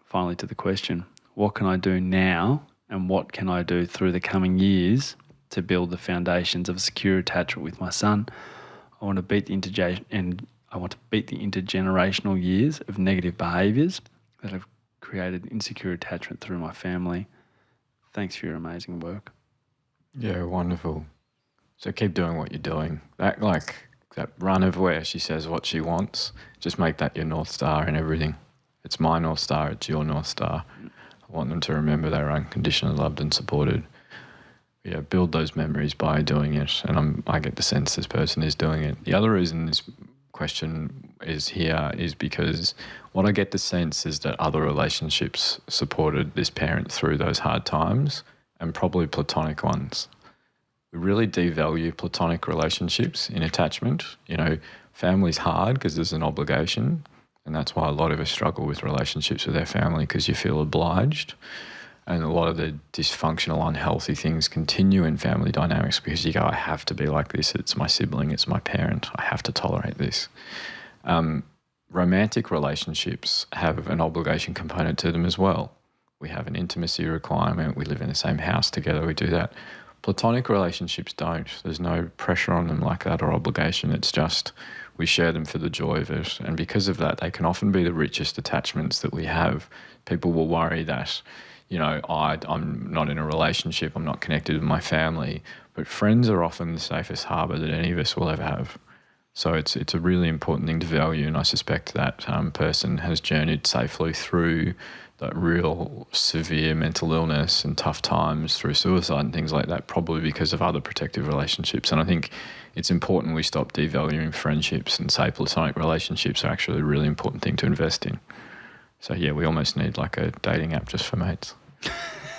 Finally, to the question, what can I do now and what can I do through the coming years to build the foundations of a secure attachment with my son? I want to beat the intergenerational years of negative behaviours that have created insecure attachment through my family. Thanks for your amazing work. Yeah, wonderful. So keep doing what you're doing. That run of where she says what she wants, just make that your North Star in everything. It's my North Star, it's your North Star. I want them to remember they're unconditionally loved and supported. Yeah, build those memories by doing it. And I get the sense this person is doing it. The other reason this question is here is because what I get the sense is that other relationships supported this parent through those hard times, and probably platonic ones. We really devalue platonic relationships in attachment. You know, family's hard because there's an obligation, and that's why a lot of us struggle with relationships with our family, because you feel obliged. And a lot of the dysfunctional, unhealthy things continue in family dynamics because you go, I have to be like this. It's my sibling. It's my parent. I have to tolerate this. Romantic relationships have an obligation component to them as well. We have an intimacy requirement. We live in the same house together. We do that. Platonic relationships don't. There's no pressure on them like that or obligation. It's just we share them for the joy of it. And because of that, they can often be the richest attachments that we have. People will worry that, you know, I'm not in a relationship, I'm not connected with my family, but friends are often the safest harbour that any of us will ever have. So it's a really important thing to value, and I suspect that person has journeyed safely through that real severe mental illness and tough times through suicide and things like that, probably because of other protective relationships. And I think it's important we stop devaluing friendships and say platonic relationships are actually a really important thing to invest in. So, yeah, we almost need like a dating app just for mates.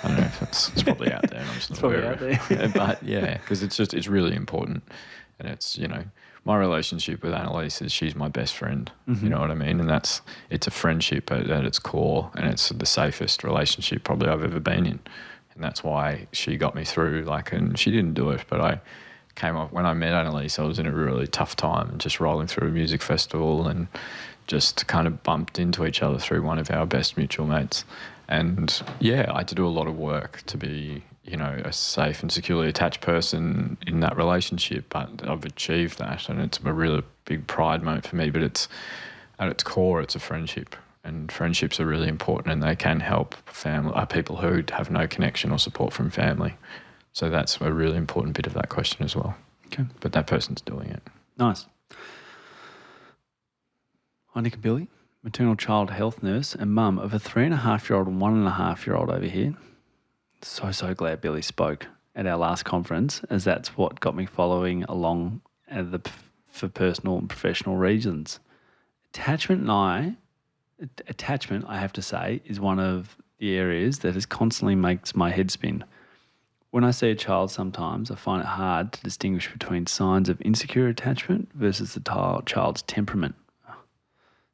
I don't know if it's probably out there. And I'm just not aware of it. But, yeah, because it's really important. And it's, you know, my relationship with Annalise is she's my best friend. You know what I mean? And it's a friendship at its core, and it's the safest relationship probably I've ever been in. And that's why she got me through, like, and she didn't do it, but I came off, when I met Annalise, I was in a really tough time and just rolling through a music festival and just kind of bumped into each other through one of our best mutual mates. And yeah, I had to do a lot of work to be, you know, a safe and securely attached person in that relationship, but I've achieved that, and it's a really big pride moment for me. But it's at its core, it's a friendship, and friendships are really important, and they can help people who have no connection or support from family. So that's a really important bit of that question as well. Okay. But that person's doing it. Nice. Hi, Nick and Billy, maternal child health nurse and mum of a 3.5-year-old and 1.5-year-old over here. So glad Billy spoke at our last conference, as that's what got me following along for personal and professional reasons. Attachment, I have to say, is one of the areas that constantly makes my head spin. When I see a child sometimes, I find it hard to distinguish between signs of insecure attachment versus the child's temperament.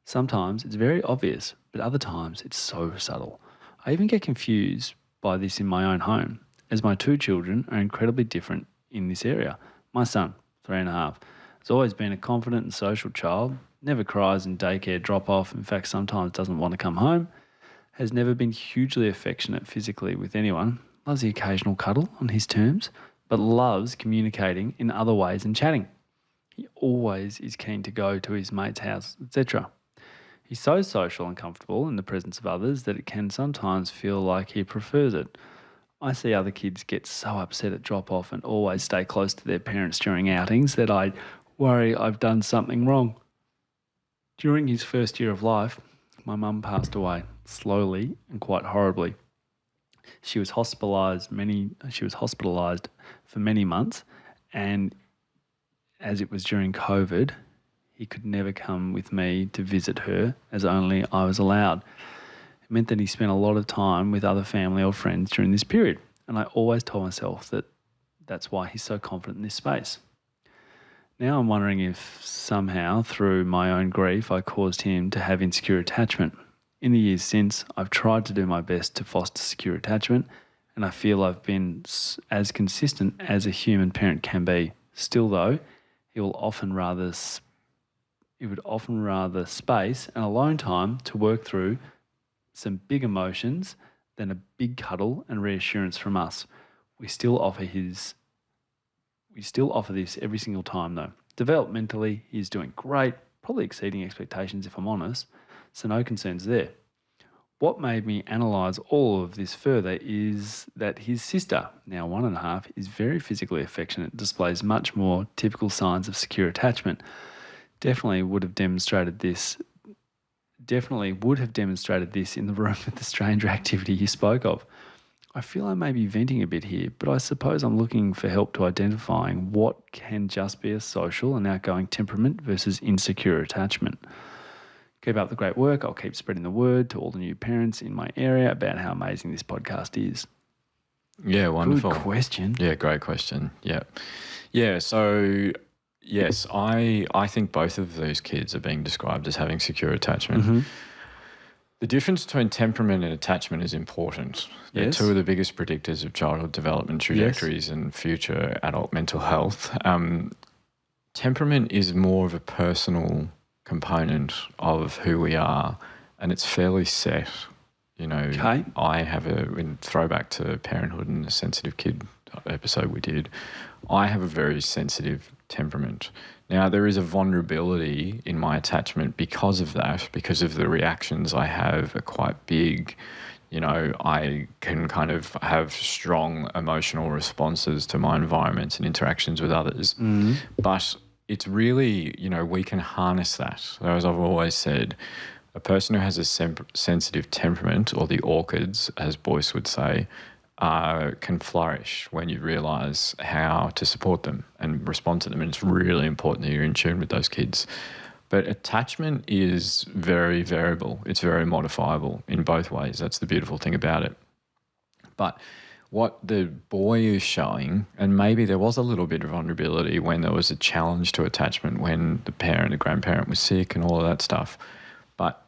Sometimes it's very obvious, but other times it's so subtle. I even get confused by this in my own home, as my 2 children are incredibly different in this area. My son, 3.5, has always been a confident and social child, never cries in daycare drop-off, in fact sometimes doesn't want to come home, has never been hugely affectionate physically with anyone, loves the occasional cuddle on his terms, but loves communicating in other ways and chatting. He always is keen to go to his mate's house, etc. He's so social and comfortable in the presence of others that it can sometimes feel like he prefers it. I see other kids get so upset at drop-off and always stay close to their parents during outings that I worry I've done something wrong. During his first year of life, my mum passed away, slowly and quite horribly. She was hospitalised for many months, and as it was during COVID, he could never come with me to visit her, as only I was allowed. It meant that he spent a lot of time with other family or friends during this period, and I always told myself that that's why he's so confident in this space. Now I'm wondering if somehow, through my own grief, I caused him to have insecure attachment. In the years since, I've tried to do my best to foster secure attachment, and I feel I've been as consistent as a human parent can be. Still though, he would often rather space and alone time to work through some big emotions than a big cuddle and reassurance from us. We still offer this every single time though. Developmentally, he's doing great, probably exceeding expectations if I'm honest, so no concerns there. What made me analyse all of this further is that his sister, now 1.5, is very physically affectionate, displays much more typical signs of secure attachment. Definitely would have demonstrated this in the room with the stranger activity you spoke of. I feel I may be venting a bit here, but I suppose I'm looking for help to identifying what can just be a social and outgoing temperament versus insecure attachment. Keep up the great work. I'll keep spreading the word to all the new parents in my area about how amazing this podcast is. Yeah, wonderful. Good question. Yeah, great question. Yeah. Yeah, so yes, I think both of those kids are being described as having secure attachment. Mm-hmm. The difference between temperament and attachment is important. They're Yes. two of the biggest predictors of childhood development trajectories and future adult mental health. Temperament is more of a personal component of who we are, and it's fairly set. You know, Okay. I have in throwback to parenthood and the sensitive kid episode we did, I have a very sensitive temperament. Now, there is a vulnerability in my attachment because of that, because of the reactions I have are quite big. You know, I can kind of have strong emotional responses to my environment and interactions with others. But it's really, you know, we can harness that. As I've always said, A person who has a sensitive temperament, or the orchids, as Boyce would say, can flourish when you realise how to support them and respond to them. And it's really important that you're in tune with those kids. But attachment is very variable. It's very modifiable in both ways. That's the beautiful thing about it. But what the boy is showing, and maybe there was a little bit of vulnerability when there was a challenge to attachment, when the grandparent was sick and all of that stuff. But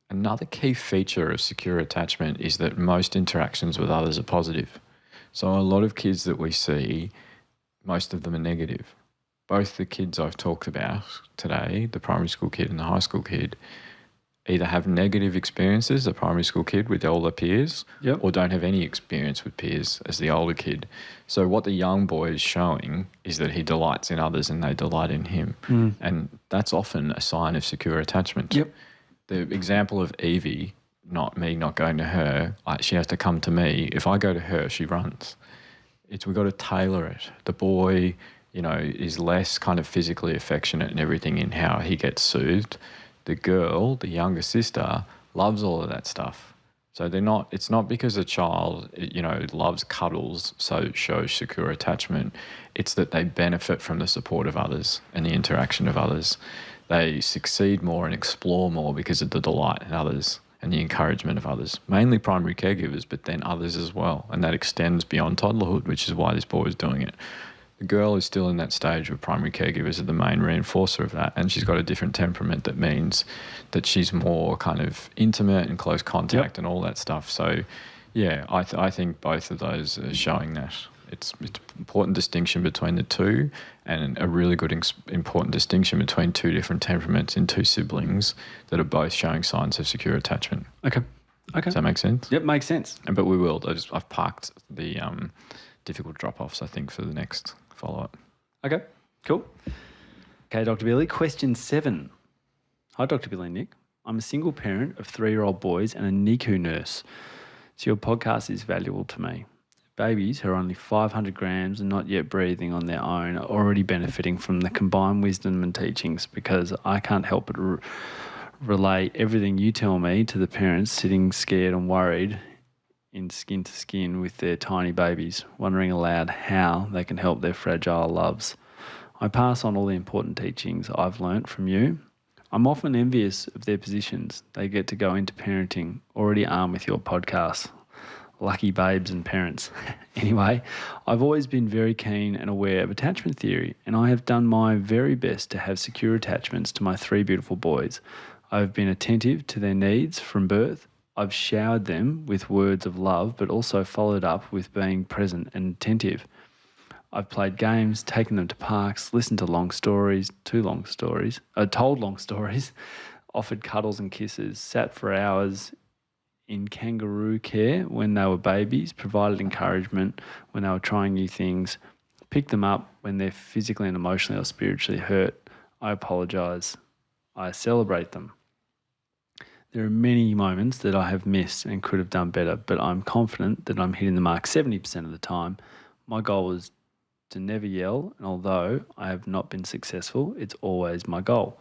another key feature of secure attachment is that most interactions with others are positive. So a lot of kids that we see, most of them are negative. Both the kids I've talked about today, the primary school kid and the high school kid, either have negative experiences, the primary school kid with all their peers, or don't have any experience with peers as the older kid. So what the young boy is showing is that he delights in others and they delight in him. And that's often a sign of secure attachment. The example of Evie, not me not going to her, she has to come to me. If I go to her, she runs. We've got to tailor it. The boy, is less kind of physically affectionate and everything in how he gets soothed. The girl, the younger sister, loves all of that stuff. So it's not because a child, loves cuddles, so it shows secure attachment. It's that they benefit from the support of others and the interaction of others. They succeed more and explore more because of the delight in others and the encouragement of others, mainly primary caregivers, but then others as well. And that extends beyond toddlerhood, which is why this boy is doing it. The girl is still in that stage where primary caregivers are the main reinforcer of that, and she's got a different temperament that means that she's more kind of intimate and close contact and all that stuff. So, yeah, I think both of those are showing that. It's an important distinction between the two, and a really good important distinction between two different temperaments in two siblings that are both showing signs of secure attachment. Okay. Does that make sense? Yep, makes sense. But we will. I've parked the difficult drop-offs, I think, for the next follow-up. Okay, cool. Okay, Dr. Billy, question 7. Hi, Dr. Billy and Nick. I'm a single parent of 3-year-old boys and a NICU nurse, so your podcast is valuable to me. Babies who are only 500 grams and not yet breathing on their own are already benefiting from the combined wisdom and teachings, because I can't help but relay everything you tell me to the parents sitting scared and worried in skin to skin with their tiny babies, wondering aloud how they can help their fragile loves. I pass on all the important teachings I've learnt from you. I'm often envious of their positions. They get to go into parenting already armed with your podcast. Lucky babes and parents. Anyway, I've always been very keen and aware of attachment theory, and I have done my very best to have secure attachments to my 3 beautiful boys. I've been attentive to their needs from birth. I've showered them with words of love, but also followed up with being present and attentive. I've played games, taken them to parks, listened to long stories, told long stories, offered cuddles and kisses, sat for hours in kangaroo care when they were babies, provided encouragement when they were trying new things, picked them up when they're physically and emotionally or spiritually hurt. I apologise. I celebrate them. There are many moments that I have missed and could have done better, but I'm confident that I'm hitting the mark 70% of the time. My goal was to never yell, and although I have not been successful, it's always my goal.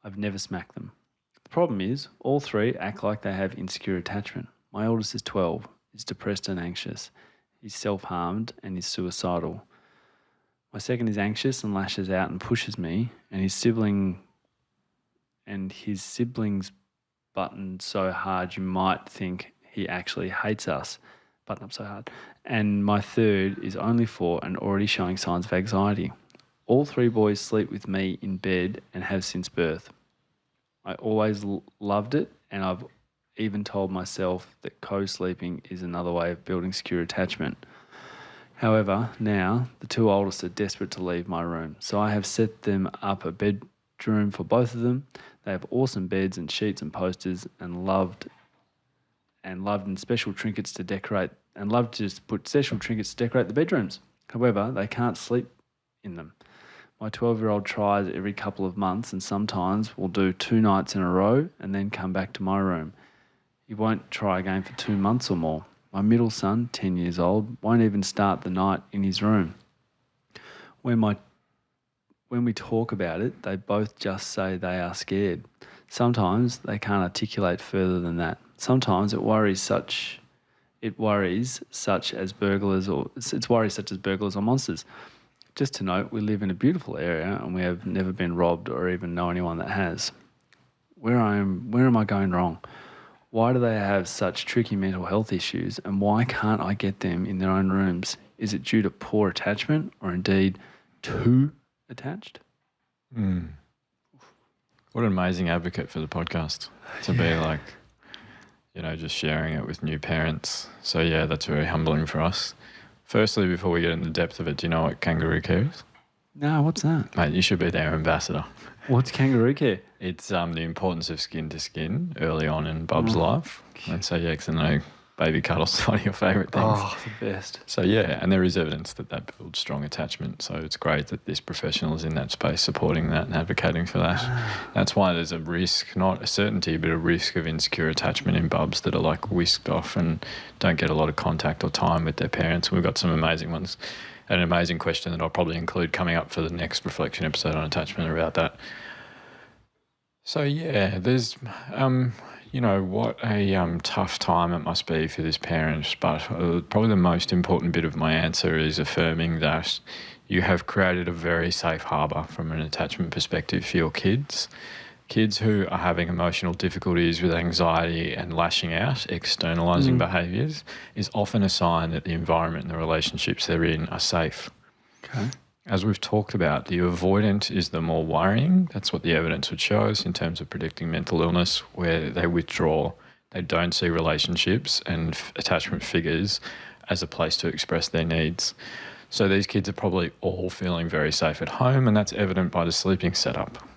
I've never smacked them. The problem is, all 3 act like they have insecure attachment. My oldest is 12, is depressed and anxious. He's self-harmed and is suicidal. My second is anxious and lashes out and pushes me, and his siblings button so hard you might think he actually hates us. Button up so hard. And my third is only 4 and already showing signs of anxiety. All 3 boys sleep with me in bed and have since birth. I always loved it, and I've even told myself that co-sleeping is another way of building secure attachment. However, now the 2 oldest are desperate to leave my room, so I have set them up a bedroom for both of them. They have awesome beds and sheets and posters, and loved in special trinkets to decorate, and loved to just put special trinkets to decorate the bedrooms. However, they can't sleep in them. My 12-year-old tries every couple of months, and sometimes will do 2 nights in a row and then come back to my room. He won't try again for 2 months or more. My middle son, 10 years old, won't even start the night in his room. When we talk about it, they both just say they are scared. Sometimes they can't articulate further than that. Sometimes it's worries such as burglars or monsters. Just to note, we live in a beautiful area and we have never been robbed or even know anyone that has. Where am I going wrong? Why do they have such tricky mental health issues and why can't I get them in their own rooms? Is it due to poor attachment or indeed too attached? What an amazing advocate for the podcast to be like, just sharing it with new parents. So yeah, that's very humbling for us. Firstly, before we get into the depth of it, do you know what kangaroo care is? No, what's that? Mate, you should be their ambassador. What's kangaroo care? It's the importance of skin to skin early on in Bub's life. And so, yeah, because I know baby cuddles is one of your favourite things. Oh, the best. So, yeah, and there is evidence that builds strong attachment. So it's great that this professional is in that space supporting that and advocating for that. That's why there's a risk, not a certainty, but a risk of insecure attachment in bubs that are like whisked off and don't get a lot of contact or time with their parents. And we've got some amazing ones. An amazing question that I'll probably include coming up for the next reflection episode on attachment about that. So, yeah, there's, what a tough time it must be for this parent. But probably the most important bit of my answer is affirming that you have created a very safe harbour from an attachment perspective for your kids. Kids who are having emotional difficulties with anxiety and lashing out, externalising behaviours, is often a sign that the environment and the relationships they're in are safe. Okay. As we've talked about, the avoidant is the more worrying. That's what the evidence would show us in terms of predicting mental illness, where they withdraw. They don't see relationships and attachment figures as a place to express their needs. So these kids are probably all feeling very safe at home, and that's evident by the sleeping setup.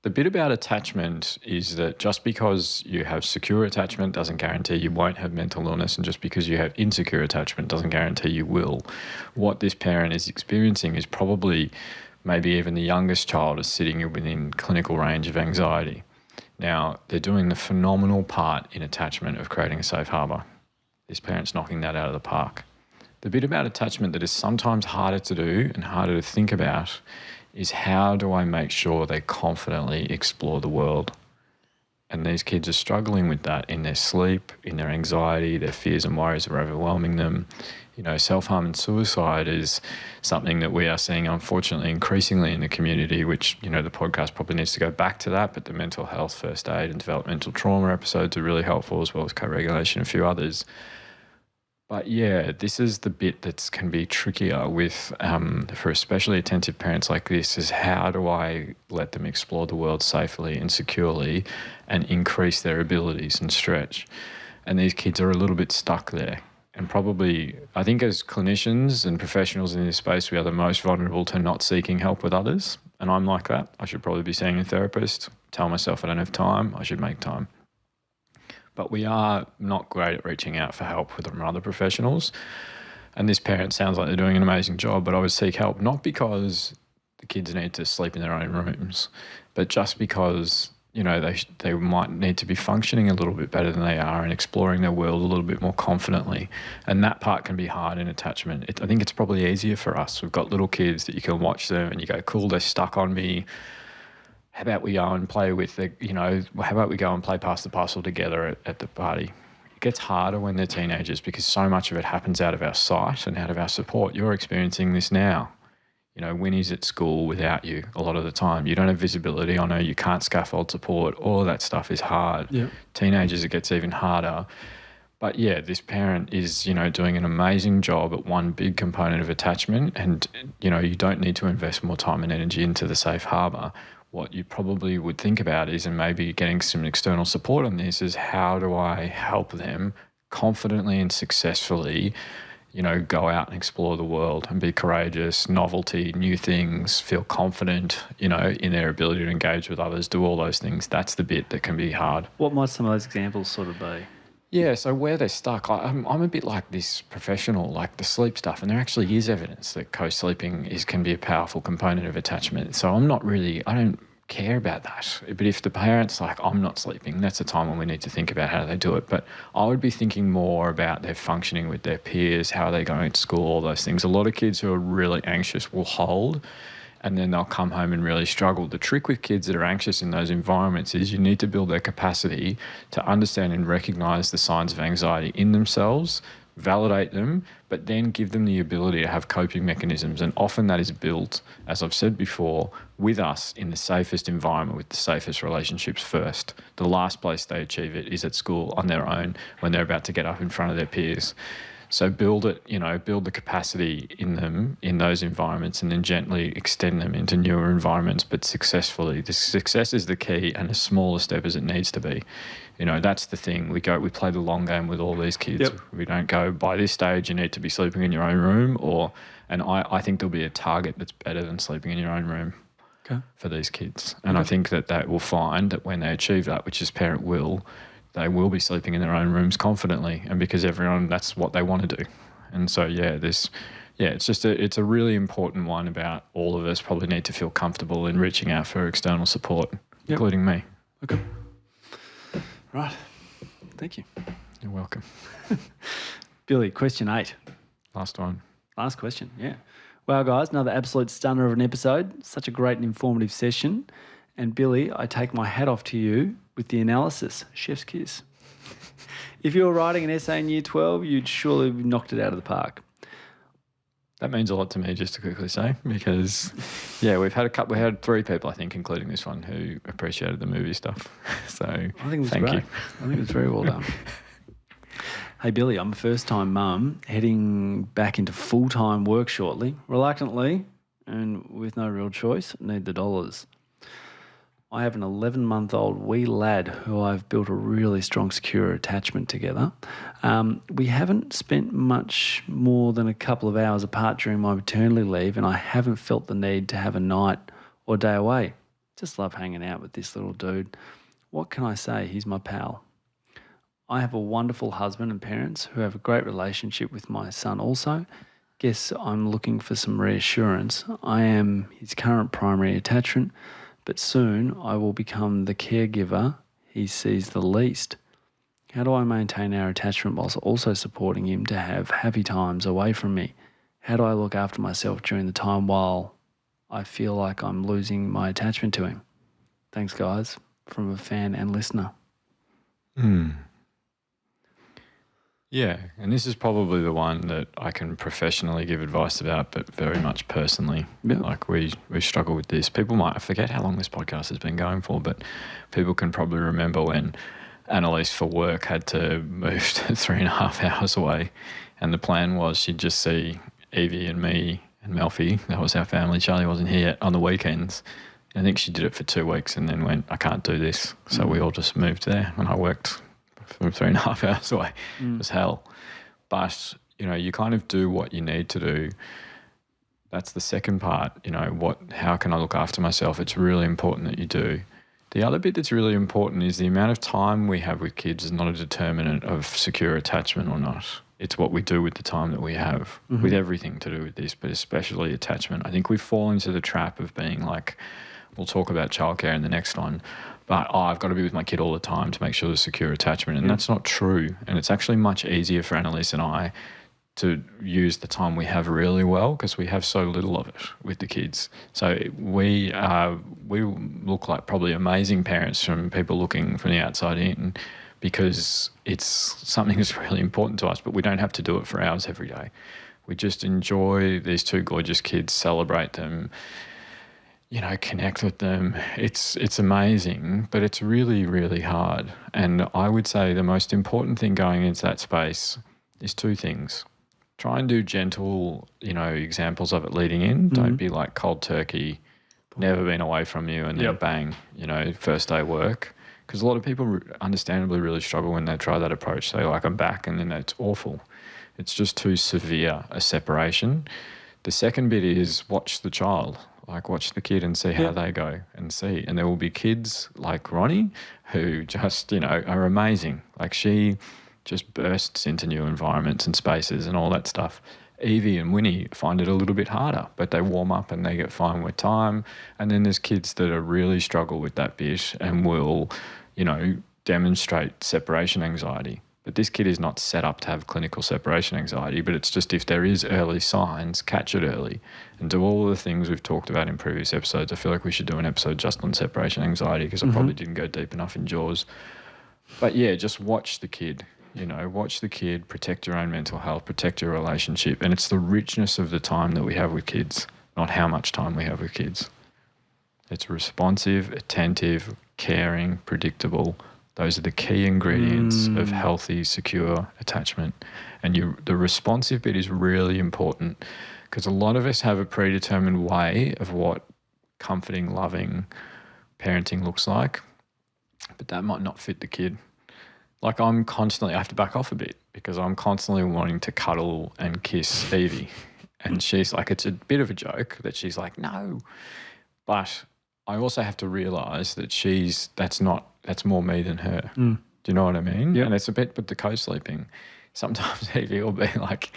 The bit about attachment is that just because you have secure attachment doesn't guarantee you won't have mental illness, and just because you have insecure attachment doesn't guarantee you will. What this parent is experiencing is probably maybe even the youngest child is sitting within clinical range of anxiety. Now, they're doing the phenomenal part in attachment of creating a safe harbour. This parent's knocking that out of the park. The bit about attachment that is sometimes harder to do and harder to think about is how do I make sure they confidently explore the world? And these kids are struggling with that in their sleep, in their anxiety, their fears and worries are overwhelming them. Self-harm and suicide is something that we are seeing, unfortunately, increasingly in the community, which, the podcast probably needs to go back to that, but the mental health, first aid and developmental trauma episodes are really helpful, as well as co-regulation and a few others. But yeah, this is the bit that can be trickier with, for especially attentive parents like this, is how do I let them explore the world safely and securely and increase their abilities and stretch? And these kids are a little bit stuck there. And probably, I think as clinicians and professionals in this space, we are the most vulnerable to not seeking help with others. And I'm like that. I should probably be seeing a therapist, tell myself I don't have time, I should make time. But we are not great at reaching out for help from other professionals. And this parent sounds like they're doing an amazing job, but I would seek help not because the kids need to sleep in their own rooms, but just because, they might need to be functioning a little bit better than they are and exploring their world a little bit more confidently. And that part can be hard in attachment. I think it's probably easier for us. We've got little kids that you can watch them and you go, cool, they're stuck on me. How about we go and play with how about we go and play pass the parcel together at the party? It gets harder when they're teenagers because so much of it happens out of our sight and out of our support. You're experiencing this now. Winnie's at school without you a lot of the time. You don't have visibility on her. You can't scaffold support. All of that stuff is hard. Yep. Teenagers, it gets even harder. But yeah, this parent is, doing an amazing job at one big component of attachment. And, you don't need to invest more time and energy into the safe harbour. What you probably would think about is, and maybe getting some external support on this, is how do I help them confidently and successfully, go out and explore the world and be courageous, novelty, new things, feel confident, in their ability to engage with others, do all those things. That's the bit that can be hard. What might some of those examples sort of be? Yeah, so where they're stuck, I'm a bit like this professional, like the sleep stuff, and there actually is evidence that co-sleeping can be a powerful component of attachment. So I don't care about that. But if the parent's like, I'm not sleeping, that's the time when we need to think about how they do it. But I would be thinking more about their functioning with their peers, how are they going to school, all those things. A lot of kids who are really anxious will hold and then they'll come home and really struggle. The trick with kids that are anxious in those environments is you need to build their capacity to understand and recognise the signs of anxiety in themselves, validate them, but then give them the ability to have coping mechanisms. And often that is built, as I've said before, with us in the safest environment with the safest relationships first. The last place they achieve it is at school on their own when they're about to get up in front of their peers. So build it, build the capacity in them in those environments and then gently extend them into newer environments, but successfully. The success is the key and as small a step as it needs to be. That's the thing. We play the long game with all these kids. Yep. We don't go, by this stage, you need to be sleeping in your own room and I think there'll be a target that's better than sleeping in your own room for these kids. And I think that will find that when they achieve that, which is parent will, they will be sleeping in their own rooms confidently, and because that's what they want to do. And so, it's a really important one about all of us probably need to feel comfortable in reaching out for external support, including me. Okay. Right. Thank you. You're welcome. Billy, question 8. Last one. Last question, yeah. Wow, guys, another absolute stunner of an episode. Such a great and informative session. And Billy, I take my hat off to you with the analysis. Chef's kiss. If you were writing an essay in Year 12, you'd surely have knocked it out of the park. That means a lot to me, just to quickly say, because, we had 3 people, I think, including this one, who appreciated the movie stuff. So I think it was thank great. you. I think it was very well done. Hey, Billy, I'm a first-time mum heading back into full-time work shortly, reluctantly and with no real choice, need the dollars. I have an 11-month-old wee lad who I've built a really strong, secure attachment together. We haven't spent much more than a couple of hours apart during my maternity leave, and I haven't felt the need to have a night or day away. Just love hanging out with this little dude. What can I say? He's my pal. I have a wonderful husband and parents who have a great relationship with my son also. Guess I'm looking for some reassurance. I am his current primary attachment, but soon I will become the caregiver he sees the least. How do I maintain our attachment whilst also supporting him to have happy times away from me? How do I look after myself during the time while I feel like I'm losing my attachment to him? Thanks, guys, from a fan and listener. Yeah, and this is probably the one that I can professionally give advice about, but very much personally. Yeah. Like we struggle with this. People might forget how long this podcast has been going for, but people can probably remember when Annalise for work had to move to 3.5 hours away, and the plan was she'd just see Evie and me and Melfi. That was our family. Charlie wasn't here yet on the weekends. I think she did it for 2 weeks and then went, I can't do this. So we all just moved there, and I worked from 3.5 hours away. It was hell. But, you kind of do what you need to do. That's the second part, how can I look after myself? It's really important that you do. The other bit that's really important is the amount of time we have with kids is not a determinant of secure attachment or not. It's what we do with the time that we have, with everything to do with this, but especially attachment. I think we fall into the trap of being like, we'll talk about childcare in the next one, but I've got to be with my kid all the time to make sure there's secure attachment. And that's not true. And it's actually much easier for Annalise and I to use the time we have really well because we have so little of it with the kids. So we look like probably amazing parents from people looking from the outside in because it's something that's really important to us, but we don't have to do it for hours every day. We just enjoy these 2 gorgeous kids, celebrate them, connect with them. It's amazing, but it's really, really hard. And I would say the most important thing going into that space is 2 things. Try and do gentle, examples of it leading in. Don't be like cold turkey, never been away from you, and then bang, first day work. Because a lot of people understandably really struggle when they try that approach. They like, I'm back, and then it's awful. It's just too severe a separation. The second bit is watch the child. Like watch the kid and see how they go and see. And there will be kids like Ronnie who just, are amazing. Like she just bursts into new environments and spaces and all that stuff. Evie and Winnie find it a little bit harder, but they warm up and they get fine with time. And then there's kids that are really struggle with that bit and will, demonstrate separation anxiety. But this kid is not set up to have clinical separation anxiety, but it's just if there is early signs, catch it early and do all of the things we've talked about in previous episodes. I feel like we should do an episode just on separation anxiety because I probably didn't go deep enough in Jaws. But yeah, just watch the kid, watch the kid, protect your own mental health, protect your relationship. And it's the richness of the time that we have with kids, not how much time we have with kids. It's responsive, attentive, caring, predictable. Those are the key ingredients of healthy, secure attachment. And the responsive bit is really important because a lot of us have a predetermined way of what comforting, loving parenting looks like, but that might not fit the kid. Like I have to back off a bit because I'm constantly wanting to cuddle and kiss Evie. And she's like, it's a bit of a joke that she's like, no. But I also have to realise that that's more me than her. Do you know what I mean? Yep. And it's a bit with the co-sleeping. Sometimes Evie will be like,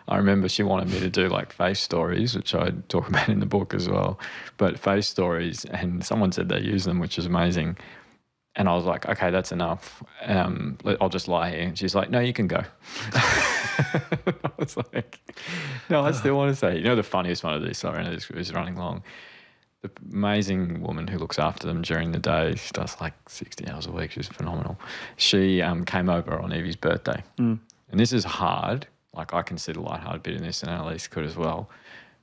I remember she wanted me to do like face stories, which I talk about in the book as well, but face stories, and someone said they use them, which is amazing. And I was like, okay, that's enough. I'll just lie here. And she's like, no, you can go. I was like, no, I still want to say, the funniest one of these, sorry, I know this is running long. The amazing woman who looks after them during the day, she does like 60 hours a week. She's phenomenal. She came over on Evie's birthday. And this is hard. Like I can see the lighthearted bit in this, and Annalise could as well.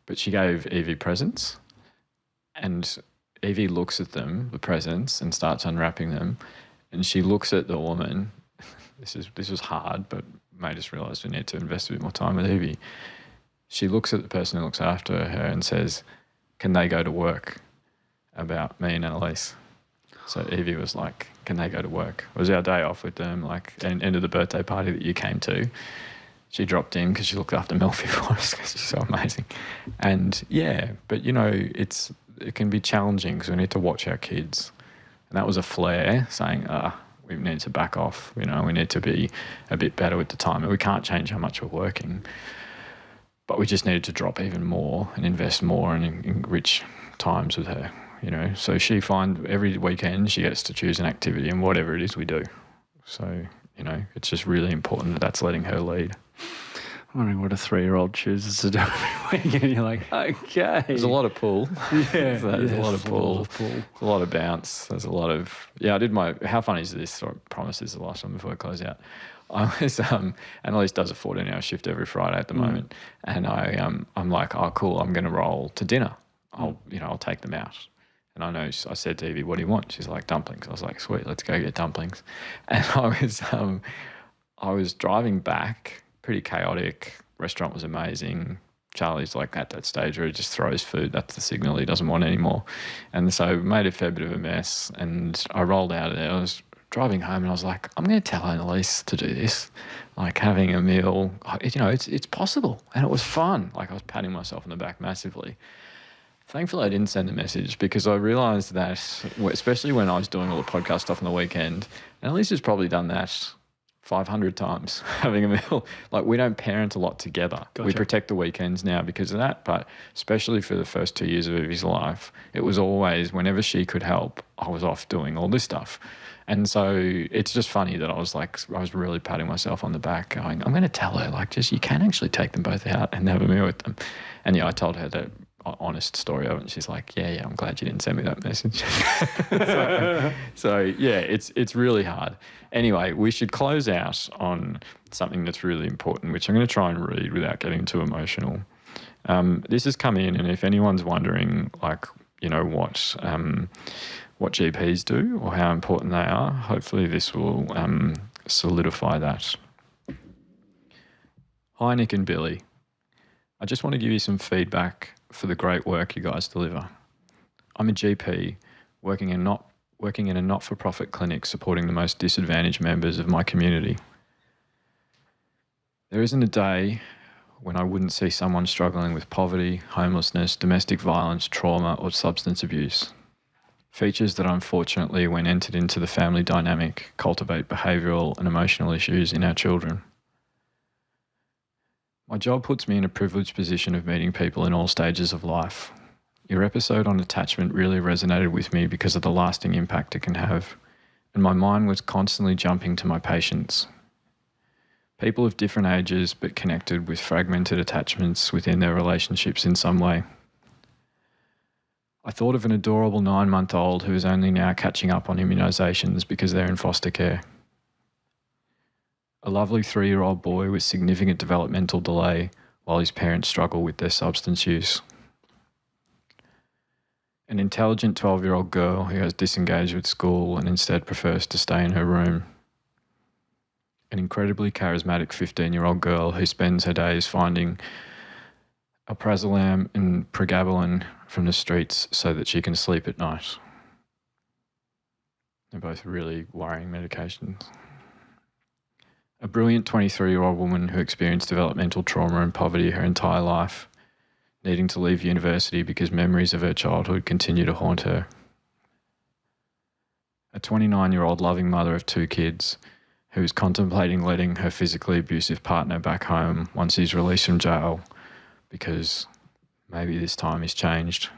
But she gave Evie presents, and Evie looks at them, the presents, and starts unwrapping them. And she looks at the woman. This was hard, but made us realise we need to invest a bit more time with Evie. She looks at the person who looks after her and says, can they go to work, about me and Annalise? So Evie was like, can they go to work? It was our day off with them, like end of the birthday party that you came to. She dropped in because she looked after Melfi for us because she's so amazing. And yeah, but it can be challenging because we need to watch our kids. And that was a flare saying, we need to back off. We need to be a bit better with the time. And we can't change how much we're working. But we just needed to drop even more and invest more and enrich times with her, So she every weekend she gets to choose an activity and whatever it is we do. So, it's just really important that that's letting her lead. I'm wondering what a 3-year-old chooses to do every weekend. You're like, okay. There's a lot of pull. There's a lot of pull. There's a lot of bounce. There's a lot of, I did how funny is this? I promise this is the last one before I close out. I was, Annalise does a 14-hour shift every Friday at the moment. And I'm like, oh, cool, I'm going to roll to dinner. I'll take them out. And I said to Evie, what do you want? She's like, dumplings. I was like, sweet, let's go get dumplings. And I was driving back, pretty chaotic. Restaurant was amazing. Charlie's like at that stage where he just throws food. That's the signal he doesn't want anymore. And so made a fair bit of a mess. And I rolled out of there. I was driving home and I was like, I'm going to tell Annalise to do this. Like having a meal, it's possible. And it was fun. Like I was patting myself on the back massively. Thankfully, I didn't send the message because I realised that, especially when I was doing all the podcast stuff on the weekend, Annalise has probably done that 500 times, having a meal. Like we don't parent a lot together. Gotcha. We protect the weekends now because of that, but especially for the first 2 years of Evie's life, it was always whenever she could help, I was off doing all this stuff. And so it's just funny that I was really patting myself on the back going, I'm going to tell her, like, just you can actually take them both out and have a meal with them. And I told her that honest story of it, and she's like, yeah, I'm glad you didn't send me that message. so yeah, it's really hard. Anyway, we should close out on something that's really important, which I'm going to try and read without getting too emotional. This has come in, and if anyone's wondering, like, what GPs do or how important they are, hopefully this will solidify that. Hi, Nick and Billy. I just want to give you some feedback for the great work you guys deliver. I'm a GP working in a not-for-profit clinic supporting the most disadvantaged members of my community. There isn't a day when I wouldn't see someone struggling with poverty, homelessness, domestic violence, trauma, or substance abuse. Features that unfortunately, when entered into the family dynamic, cultivate behavioural and emotional issues in our children. My job puts me in a privileged position of meeting people in all stages of life. Your episode on attachment really resonated with me because of the lasting impact it can have, and my mind was constantly jumping to my patients. People of different ages but connected with fragmented attachments within their relationships in some way. I thought of an adorable 9-month-old who is only now catching up on immunisations because they're in foster care. A lovely 3-year-old boy with significant developmental delay while his parents struggle with their substance use. An intelligent 12-year-old girl who has disengaged with school and instead prefers to stay in her room. An incredibly charismatic 15-year-old girl who spends her days finding alprazolam and pregabalin from the streets so that she can sleep at night. They're both really worrying medications. A brilliant 23-year-old woman who experienced developmental trauma and poverty her entire life, needing to leave university because memories of her childhood continue to haunt her. A 29-year-old loving mother of 2 kids who is contemplating letting her physically abusive partner back home once he's released from jail because maybe this time he's changed.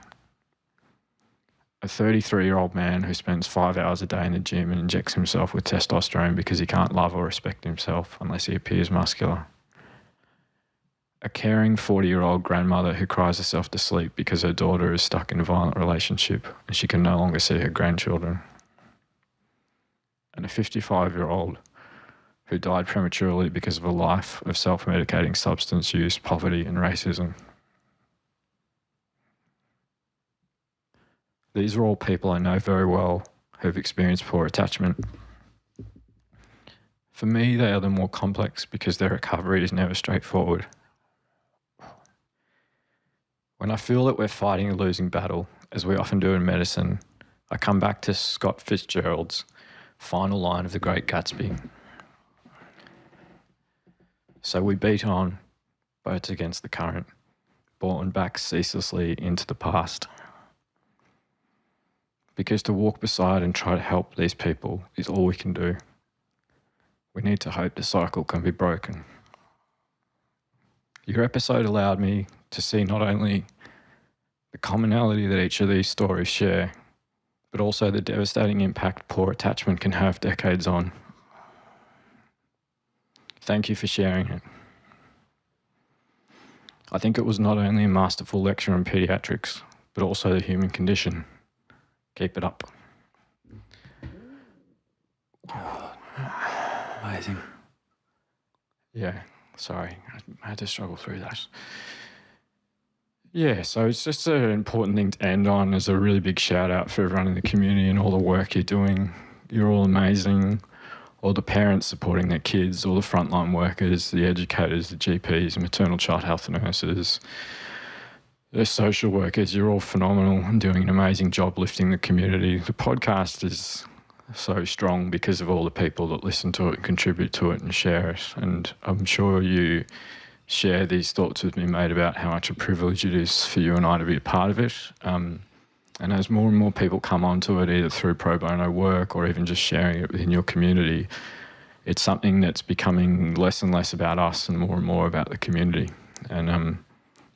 A 33-year-old man who spends 5 hours a day in the gym and injects himself with testosterone because he can't love or respect himself unless he appears muscular. A caring 40-year-old grandmother who cries herself to sleep because her daughter is stuck in a violent relationship and she can no longer see her grandchildren. And a 55-year-old who died prematurely because of a life of self-medicating substance use, poverty and racism. These are all people I know very well who have experienced poor attachment. For me, they are the more complex because their recovery is never straightforward. When I feel that we're fighting a losing battle, as we often do in medicine, I come back to Scott Fitzgerald's final line of The Great Gatsby. So we beat on, boats against the current, borne back ceaselessly into the past. Because to walk beside and try to help these people is all we can do. We need to hope the cycle can be broken. Your episode allowed me to see not only the commonality that each of these stories share, but also the devastating impact poor attachment can have decades on. Thank you for sharing it. I think it was not only a masterful lecture on paediatrics, but also the human condition. Keep it up. Amazing. Yeah, sorry, I had to struggle through that. Yeah, so it's just an important thing to end on as a really big shout out for everyone in the community and all the work you're doing. You're all amazing. All the parents supporting their kids, all the frontline workers, the educators, the GPs, maternal child health nurses, the social workers, you're all phenomenal and doing an amazing job lifting the community. The podcast is so strong because of all the people that listen to it and contribute to it and share it. And I'm sure you share these thoughts with me, mate, about how much a privilege it is for you and I to be a part of it. And as more and more people come onto it, either through pro bono work or even just sharing it within your community, it's something that's becoming less and less about us and more about the community. And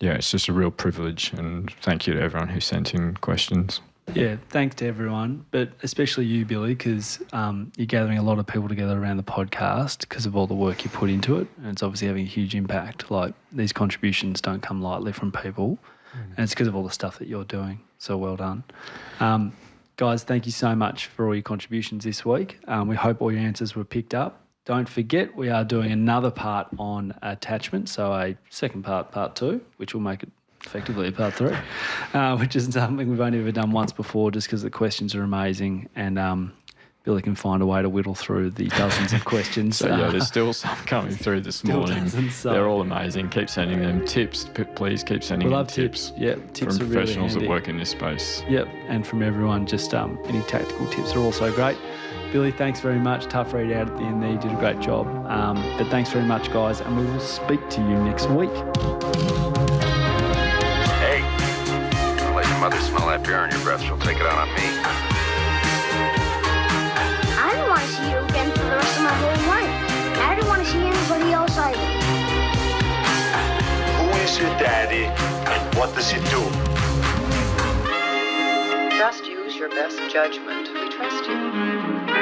yeah, it's just a real privilege. And thank you to everyone who sent in questions. Yeah, thanks to everyone, but especially you, Billy, because you're gathering a lot of people together around the podcast because of all the work you put into it, and it's obviously having a huge impact. Like, these contributions don't come lightly from people, and it's because of all the stuff that you're doing. So well done. Guys, thank you so much for all your contributions this week. We hope all your answers were picked up. Don't forget, we are doing another part on attachment, so a second part, part 2, which will make it effectively a part 3, which is something we've only ever done once before just because the questions are amazing, and Billy can find a way to whittle through the dozens of questions. So yeah, there's still some coming through this morning. They're all amazing. Keep sending them tips. Please keep sending them tips. Yep, tips from are professionals really that work in this space. Yep, and from everyone, just any tactical tips are also great. Billy, thanks very much. Tough read out at the end there. You did a great job. But thanks very much, guys, and we will speak to you next week. Hey, don't let your mother smell that beer on your breath. She'll take it out on me. I don't want to see you again for the rest of my whole life. I don't want to see anybody else either. Who is your daddy and what does he do? Just use your best judgment. We trust you.